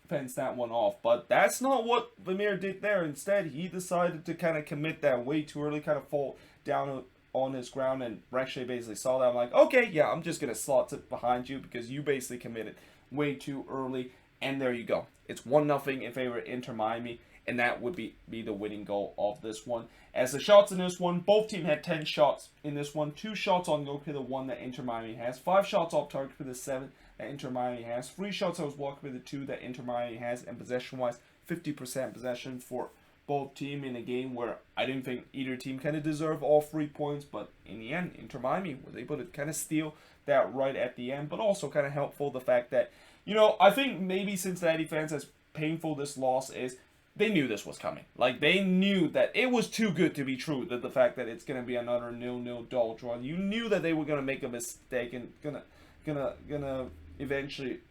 fence that one off. But that's not what Vermeer did there. Instead, he decided to kind of commit that way too early, kind of fall down on his ground, and Brek Shea basically saw that. I'm like, okay, yeah, I'm just going to slot it behind you because you basically committed way too early. And there you go. It's 1-0 in favor of Inter Miami, and that would be the winning goal of this one. As the shots in this one, both teams had 10 shots in this one. 2 shots on goal for the 1 that Inter Miami has. 5 shots off target for the 7 that Inter Miami has. 3 shots that was blocked for the 2 that Inter Miami has. And possession-wise, 50% possession for both teams in a game where I didn't think either team kind of deserved all 3 points. But in the end, Inter Miami was able to kind of steal that right at the end. But also kind of helpful the fact that, you know, I think maybe Cincinnati fans, as painful this loss is, they knew this was coming. Like, they knew that it was too good to be true, that the fact that it's going to be another 0-0 dull draw. You knew that they were going to make a mistake and gonna eventually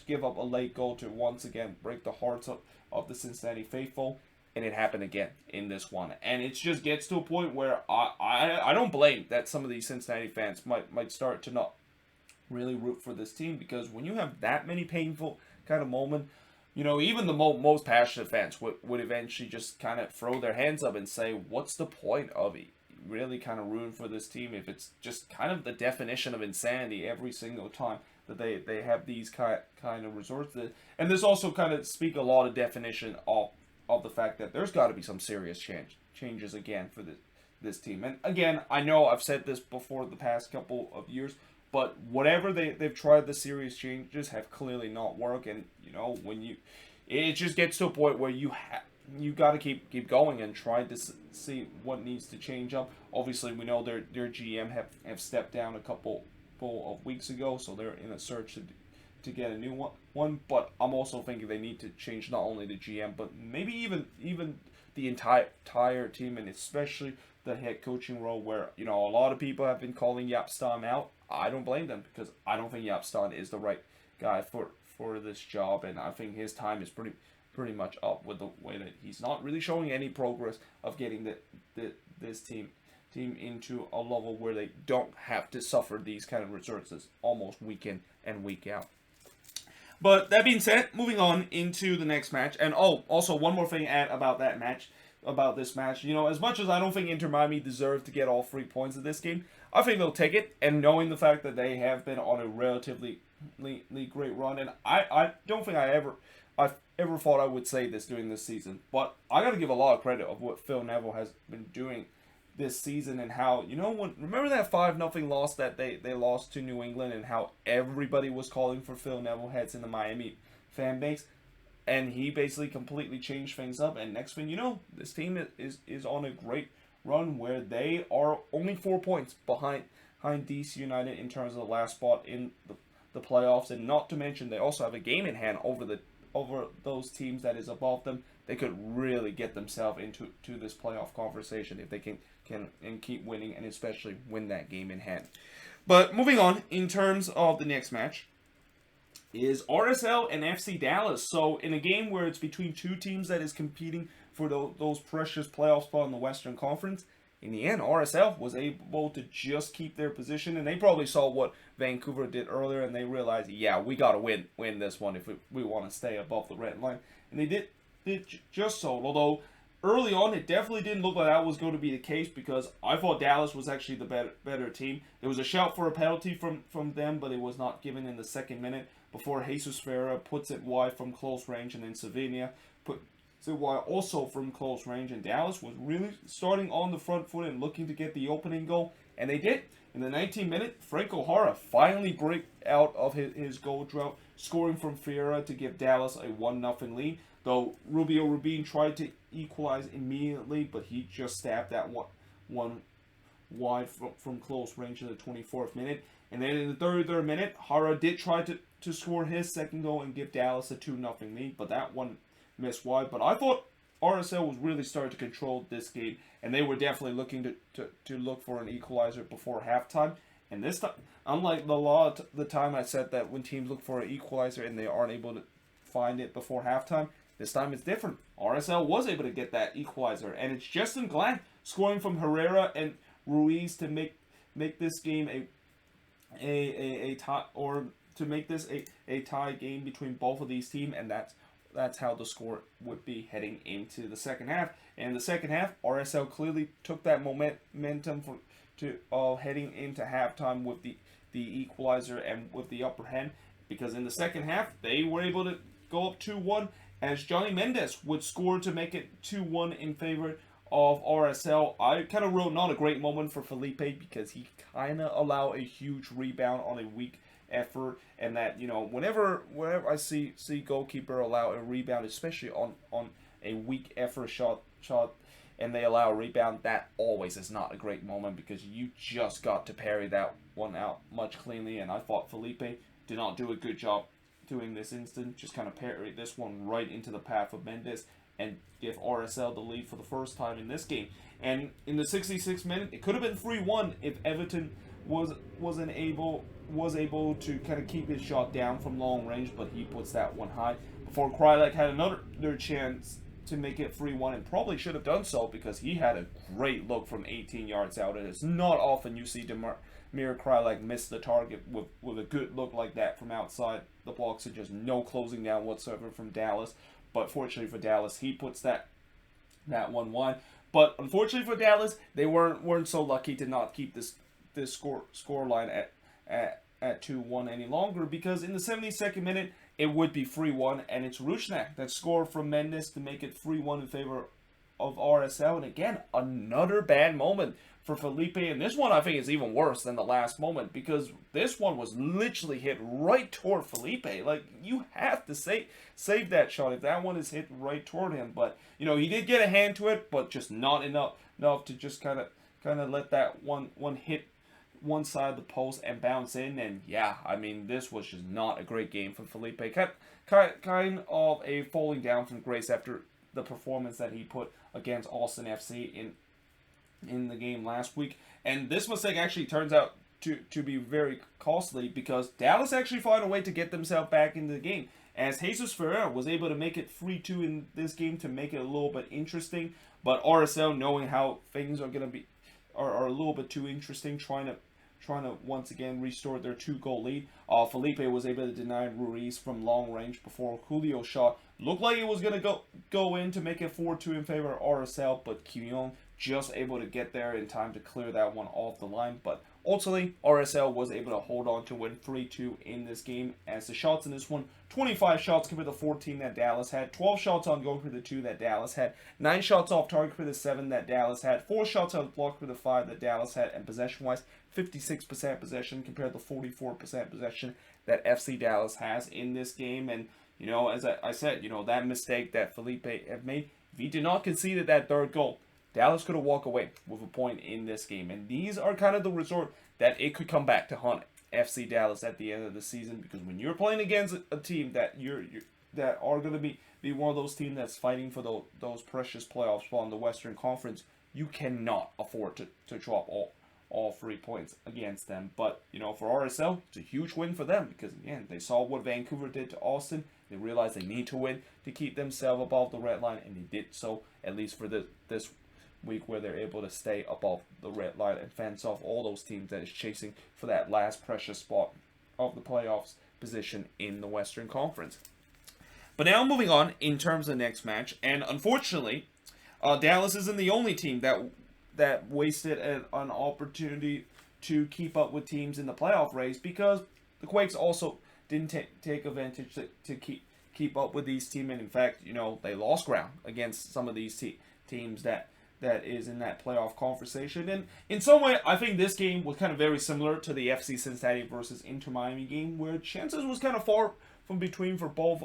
give up a late goal to once again break the hearts of the Cincinnati faithful. And it happened again in this one. And it just gets to a point where I don't blame that some of these Cincinnati fans might start to not really root for this team, because when you have that many painful kind of moments, you know, even the most passionate fans would eventually just kind of throw their hands up and say, what's the point of it? Really kind of rooting for this team if it's just kind of the definition of insanity every single time that they have these kind of resorts. And this also kind of speak a lot of definition of the fact that there's got to be some serious changes again for this team. And again, I know I've said this before the past couple of years, but whatever they've tried, the serious changes have clearly not worked. And, you know, it just gets to a point where you got to keep going and try to see what needs to change up. Obviously, we know their GM have stepped down a couple of weeks ago, so they're in a search to get a new one. But I'm also thinking they need to change not only the GM, but maybe even the entire team, and especially the head coaching role, where, you know, a lot of people have been calling Jaap Stam out. I don't blame them, because I don't think Jaap Stam is the right guy for this job, and I think his time is pretty much up with the way that he's not really showing any progress of getting this team into a level where they don't have to suffer these kind of resources almost week in and week out. But that being said, moving on into the next match, and also one more thing about this match, you know, as much as I don't think Inter Miami deserved to get all 3 points of this game, I think they'll take it, and knowing the fact that they have been on a relatively great run, and I don't think I've ever thought I would say this during this season, but I got to give a lot of credit of what Phil Neville has been doing this season, and how, you know, remember that 5-0 loss that they lost to New England, and how everybody was calling for Phil Neville heads in the Miami fan base, and he basically completely changed things up, and next thing you know, this team is on a great run where they are only 4 points behind DC United in terms of the last spot in the playoffs, and not to mention they also have a game in hand over those teams that is above them. They could really get themselves into this playoff conversation if they can and keep winning, and especially win that game in hand. But moving on, in terms of the next match, is Rsl and FC Dallas. So in a game where it's between two teams that is competing for those precious playoff spots in the Western Conference, in the end, Rsl was able to just keep their position, and they probably saw what Vancouver did earlier, and they realized, yeah, we got to win this one if we want to stay above the red line. And they did just so, although early on, it definitely didn't look like that was going to be the case, because I thought Dallas was actually the better team. There was a shout for a penalty from them, but it was not given in the second minute. before Jesus Ferreira puts it wide from close range, and then Savina puts it wide also from close range. And Dallas was really starting on the front foot and looking to get the opening goal, and they did. In the 19th minute, Franco Jara finally break out of his goal drought, scoring from Ferreira to give Dallas a 1-0 lead. Though Rubio Rubin tried to equalize immediately, but he just stabbed that one wide from close range in the 24th minute. And then in the 33rd minute, Jara did try to score his second goal and give Dallas a 2-0 lead, but that one missed wide. But I thought RSL was really starting to control this game, and they were definitely looking to look for an equalizer before halftime. And this time, unlike the time I said that when teams look for an equalizer and they aren't able to find it before halftime, this time it's different. RSL was able to get that equalizer, and it's Justin Glenn scoring from Herrera and Ruiz to make this game a tie, or to make this a tie game between both of these teams, and that's how the score would be heading into the second half. And in the second half, RSL clearly took that momentum heading into halftime with the equalizer and with the upper hand, because in the second half they were able to go up 2-1 as Johnny Mendes would score to make it 2-1 in favor of RSL. I kind of wrote not a great moment for Felipe because he kind of allowed a huge rebound on a weak effort, and that, you know, whenever I see goalkeeper allow a rebound, especially on a weak effort shot and they allow a rebound, that always is not a great moment because you just got to parry that one out much cleanly. And I thought Felipe did not do a good job doing this instant, just kind of parry this one right into the path of Mendes and give RSL the lead for the first time in this game. And in the 66th minute, it could have been 3-1 if Everton was able to kind of keep his shot down from long range, but he puts that one high before Krylak had another chance to make it 3-1, and probably should have done so because he had a great look from 18 yards out. It is not often you see Damir Krylak miss the target with a good look like that from outside the box, and just no closing down whatsoever from Dallas. But fortunately for Dallas, he puts that one wide. But unfortunately for Dallas, they weren't so lucky to not keep this score line at 2-1 any longer, because in the 72nd minute it would be 3-1, and it's Rusnak that scored from Mendes to make it 3-1 in favor of RSL. And again, another bad moment for Felipe, and this one I think is even worse than the last moment, because this one was literally hit right toward Felipe. Like, you have to save that shot if that one is hit right toward him. But, you know, he did get a hand to it, but just not enough to just kind of let that one hit one side of the post and bounce in. And yeah, I mean, this was just not a great game for Felipe. Kind of a falling down from grace after the performance that he put against Austin FC in the game last week. And this mistake actually turns out to be very costly, because Dallas actually found a way to get themselves back into the game, as Jesus Ferreira was able to make it 3-2 in this game to make it a little bit interesting. But RSL, knowing how things are going to be, are a little bit too interesting, trying to once again restore their 2-goal lead. Felipe was able to deny Ruiz from long range before Julio's shot looked like it was going to go in to make it 4-2 in favor of RSL, but Quillon just able to get there in time to clear that one off the line. But ultimately, RSL was able to hold on to win 3-2 in this game, as the shots in this one, 25 shots compared to 14 that Dallas had, 12 shots on goal for the 2 that Dallas had, 9 shots off target for the 7 that Dallas had, 4 shots on block for the 5 that Dallas had, and possession-wise, 56% possession compared to 44% possession that FC Dallas has in this game. And, you know, as I said, you know, that mistake that Felipe had made, if he did not concede that third goal, Dallas could have walked away with a point in this game. And these are kind of the resort that it could come back to haunt FC Dallas at the end of the season, because when you're playing against a team that that are going to be one of those teams that's fighting for those precious playoff spots in the Western Conference, you cannot afford to drop all 3 points against them. But, you know, for RSL, it's a huge win for them, because, again, they saw what Vancouver did to Austin. They realized they need to win to keep themselves above the red line, and they did so, at least for this week, where they're able to stay above the red line and fence off all those teams that is chasing for that last precious spot of the playoffs position in the Western Conference. But now moving on in terms of the next match, and unfortunately, Dallas isn't the only team that wasted an opportunity to keep up with teams in the playoff race, because the Quakes also didn't take advantage to keep up with these teams, and in fact, they lost ground against some of these teams that is in that playoff conversation. And in some way, I think this game was kind of very similar to the FC Cincinnati versus Inter Miami game, where chances was kind of far from between for both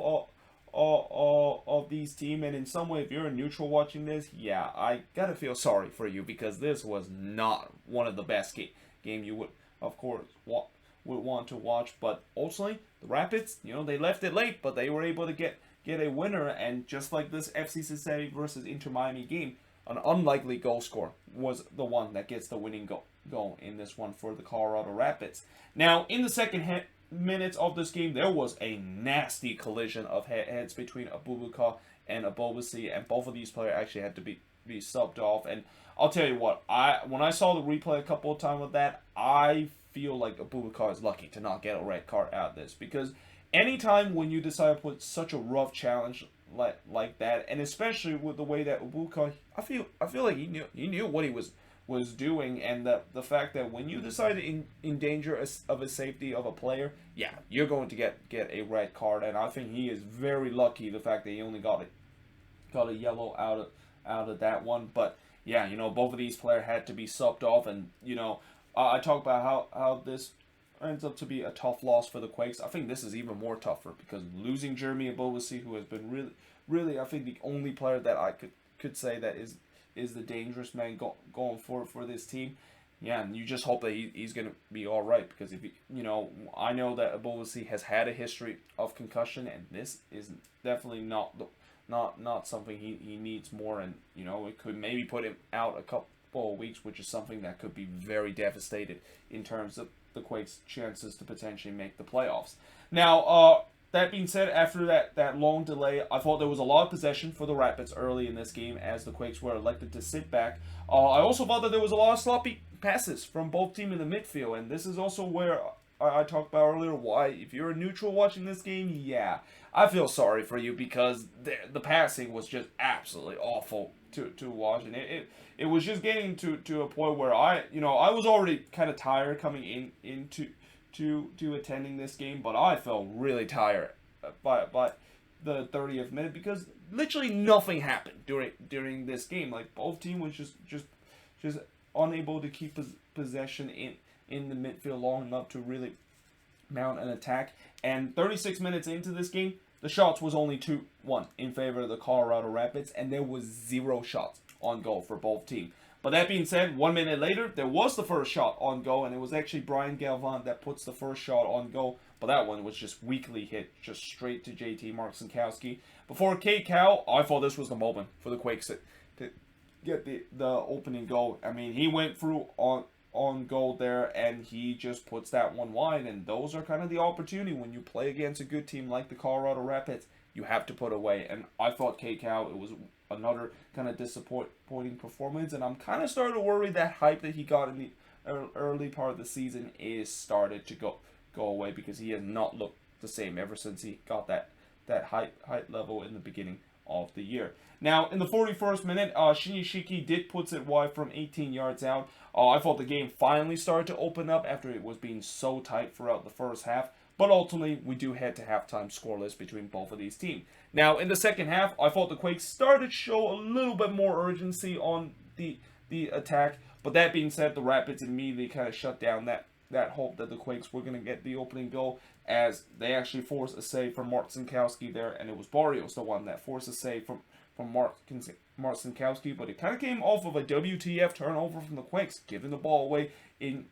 of these teams. And in some way, if you're a neutral watching this, yeah, I gotta feel sorry for you, because this was not one of the best game you would, of course, would want to watch. But ultimately, the Rapids, they left it late, but they were able to get a winner. And just like this FC Cincinnati versus Inter Miami game, an unlikely goal score was the one that gets the winning goal in this one for the Colorado Rapids. Now, in the second minutes of this game, there was a nasty collision of heads between Abubakar and Abobasi, and both of these players actually had to be subbed off. And I'll tell you what, when I saw the replay a couple of times of that, I feel like Abubakar is lucky to not get a red card out of this, because anytime when you decide to put such a rough challenge like that, and especially with the way that Abubakar, I feel like he knew what he was doing, and the fact that when you decide to endanger of a safety of a player, yeah, you're going to get a red card. And I think he is very lucky, the fact that he only got a yellow out of that one. But yeah, both of these players had to be subbed off. And I talk about how this ends up to be a tough loss for the Quakes. I think this is even more tougher, because losing Jeremy Abobasi, who has been really, I think the only player that I could say that is the dangerous man going forward for this team. Yeah, and you just hope that he's going to be all right, because if I know that Abobasi has had a history of concussion, and this is definitely not something he needs more. And it could maybe put him out a couple of weeks, which is something that could be very devastating in terms of the Quakes' chances to potentially make the playoffs. Now, that being said, after that long delay, I thought there was a lot of possession for the Rapids early in this game, as the Quakes were elected to sit back. I also thought that there was a lot of sloppy passes from both teams in the midfield, and this is also where I talked about earlier why, if you're a neutral watching this game, yeah, I feel sorry for you, because the passing was just absolutely awful to watch, and it was just getting to a point where I was already kind of tired coming into attending this game, but I felt really tired by the 30th minute, because literally nothing happened during this game. Like, both teams was just unable to keep possession in the midfield long enough to really mount an attack. And 36 minutes into this game, the shots was only 2-1 in favor of the Colorado Rapids, and there was 0 shots on goal for both teams. But that being said, 1 minute later, there was the first shot on goal, and it was actually Brian Galvan that puts the first shot on goal. But that one was just weakly hit, just straight to JT Marcinkowski. Before Kate Cow, I thought this was the moment for the Quakes to get the opening goal. I mean, he went through on goal there, and he just puts that one wide. And those are kind of the opportunity when you play against a good team like the Colorado Rapids. You have to put away. And I thought Kate Cow, it was another kind of disappointing performance, and I'm kind of starting to worry that hype that he got in the early part of the season is started to go away, because he has not looked the same ever since he got that hype level in the beginning of the year. Now, in the 41st minute, Shinichiki did puts it wide from 18 yards out. I thought the game finally started to open up after it was being so tight throughout the first half. But ultimately, we do head to halftime scoreless between both of these teams. Now, in the second half, I thought the Quakes started to show a little bit more urgency on the attack. But that being said, the Rapids immediately kind of shut down that hope that the Quakes were going to get the opening goal, as they actually forced a save from Marcinkowski there. And it was Barrios, the one that forced a save from Marcinkowski. But it kind of came off of a WTF turnover from the Quakes, giving the ball away in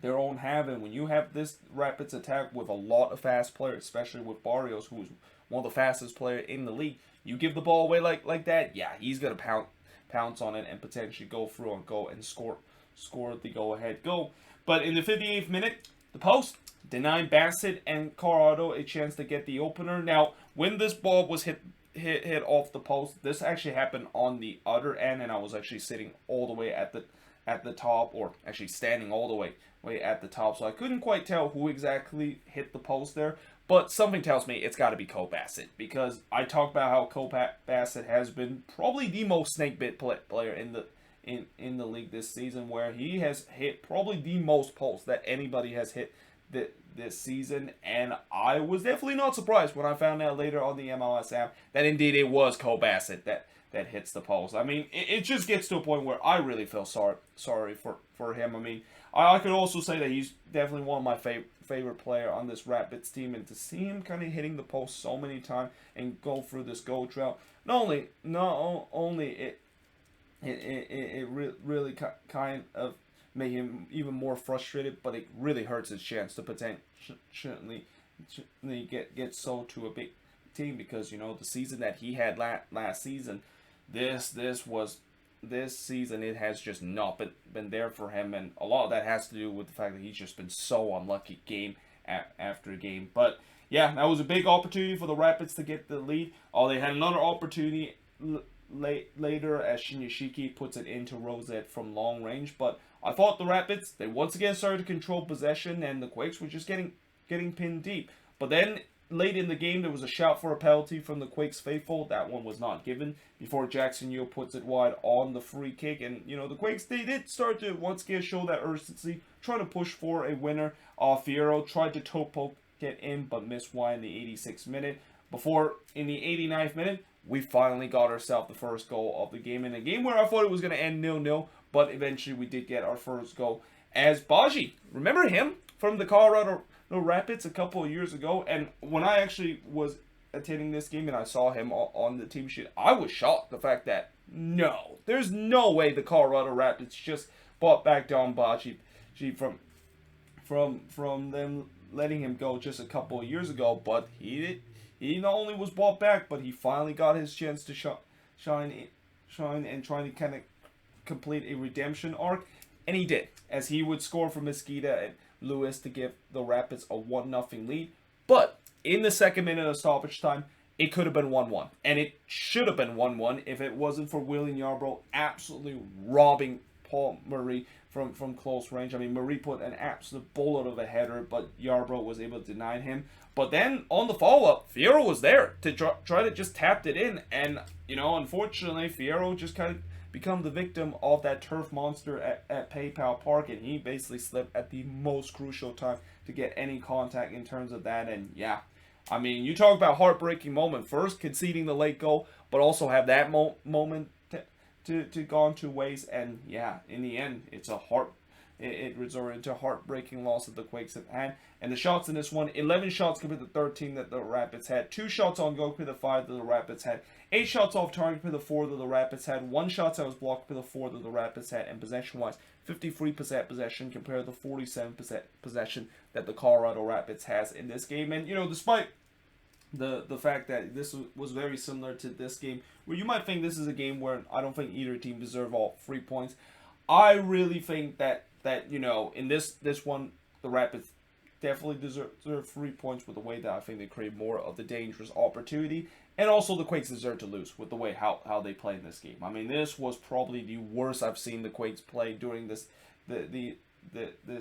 their own half. And when you have this Rapids attack with a lot of fast players, especially with Barrios, who is one of the fastest players in the league, you give the ball away like that, yeah, he's going to pounce on it and potentially go through and go and score the go-ahead goal. But in the 58th minute, the post denied Bassett and Colorado a chance to get the opener. Now, when this ball was hit off the post, this actually happened on the other end, and I was actually sitting all the way at the top, or actually standing all the way at the top, so I couldn't quite tell who exactly hit the post there. But something tells me it's got to be Cole Bassett, because I talked about how Cole Bassett has been probably the most snake-bit player in the league this season, where he has hit probably the most posts that anybody has hit this season, and I was definitely not surprised when I found out later on the MLS app that indeed it was Cole Bassett that hits the post. I mean, it just gets to a point where I really feel sorry for him. I mean, I could also say that he's definitely one of my favorite player on this Rapids team, and to see him kind of hitting the post so many times and go through this goal drought, not only it really kind of made him even more frustrated, but it really hurts his chance to potentially get sold to a big team, because you know the season that he had last season, this season it has just not been there for him, and a lot of that has to do with the fact that he's just been so unlucky game after game. But yeah, that was a big opportunity for the Rapids to get the lead. They had another opportunity later as Shinyashiki puts it into Rosette from long range, but I thought the Rapids, they once again started to control possession, and the Quakes were just getting pinned deep. But then late in the game, there was a shout for a penalty from the Quakes faithful. That one was not given before Jackson Yeo puts it wide on the free kick. And, you know, the Quakes, they did start to once again show that urgency, trying to push for a winner. Fierro tried to toe poke it in, but missed wide in the 86th minute. Before, in the 89th minute, we finally got ourselves the first goal of the game. In a game where I thought it was going to end 0-0, but eventually we did get our first goal. As Baji, remember him from the Colorado Rapids a couple of years ago? And when I actually was attending this game and I saw him on the team sheet, I was shocked. The fact that, no, there's no way the Colorado Rapids just bought back Don Baji from them letting him go just a couple of years ago. But he not only was bought back, but he finally got his chance to shine and trying to kind of complete a redemption arc, and he did, as he would score for Mosqueda and Lewis to give the Rapids a 1-0 lead. But in the second minute of stoppage time, it could have been 1-1, and it should have been 1-1 if it wasn't for William Yarbrough absolutely robbing Paul Murray from close range. I mean, Murray put an absolute bullet of a header, but Yarbrough was able to deny him. But then on the follow-up, Fierro was there to try to just tap it in, and you know, unfortunately, Fierro just kind of become the victim of that turf monster at PayPal Park, and he basically slipped at the most crucial time to get any contact in terms of that. And yeah, I mean, you talk about heartbreaking moment. First, conceding the late goal, but also have that moment to gone two ways. And yeah, in the end, it resorted to a heartbreaking loss that the Quakes have had. And the shots in this one, 11 shots compared to 13 that the Rapids had. 2 shots on goal compared to 5 that the Rapids had. 8 shots off target compared to 4 that the Rapids had. 1 shot that was blocked compared to 4 that the Rapids had. And possession-wise, 53% possession compared to 47% possession that the Colorado Rapids has in this game. And, you know, despite the fact that this was very similar to this game, where you might think this is a game where I don't think either team deserve all 3 points, I really think that you know, in this one, the Rapids definitely deserve 3 points with the way that I think they create more of the dangerous opportunity, and also the Quakes deserve to lose with the way how they play in this game. I mean, this was probably the worst I've seen the Quakes play during this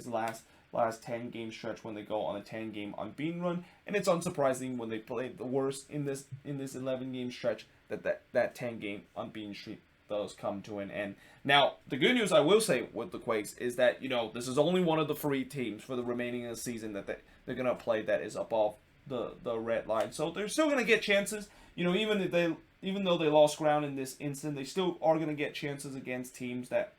last 10 game stretch when they go on a 10 game unbeaten run, and it's unsurprising when they played the worst in this 11 game stretch that 10 game unbeaten streak does come to an end. Now, the good news I will say with the Quakes is that, you know, this is only one of the 3 teams for the remaining of the season that they're going to play that is above the red line. So they're still going to get chances. You know, even though they lost ground in this instant, they still are going to get chances against teams that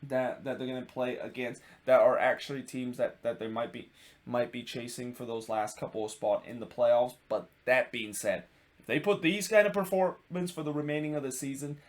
they're going to play against that are actually teams that they might be chasing for those last couple of spots in the playoffs. But that being said, if they put these kind of performance for the remaining of the season,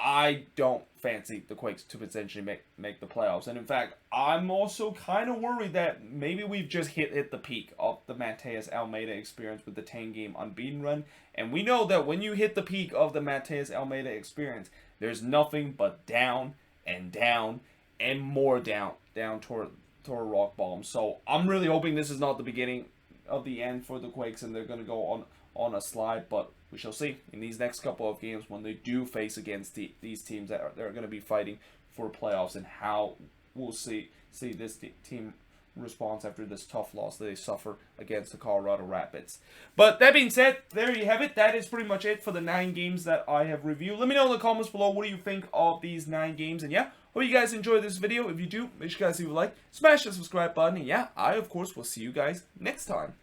I don't fancy the Quakes to potentially make the playoffs. And in fact, I'm also kind of worried that maybe we've just hit the peak of the Mateus Almeida experience with the 10-game unbeaten run. And we know that when you hit the peak of the Mateus Almeida experience, there's nothing but down and down and more down toward rock bottom. So I'm really hoping this is not the beginning of the end for the Quakes and they're going to go on a slide, but we shall see in these next couple of games when they do face against these teams that they're going to be fighting for playoffs, and how we'll see this team response after this tough loss that they suffer against the Colorado Rapids. But that being said, there you have it. That is pretty much it for the 9 games that I have reviewed. Let me know in the comments below, what do you think of these 9 games? And yeah, hope you guys enjoyed this video. If you do, make sure you guys leave a like, smash the subscribe button, and yeah, I of course will see you guys next time.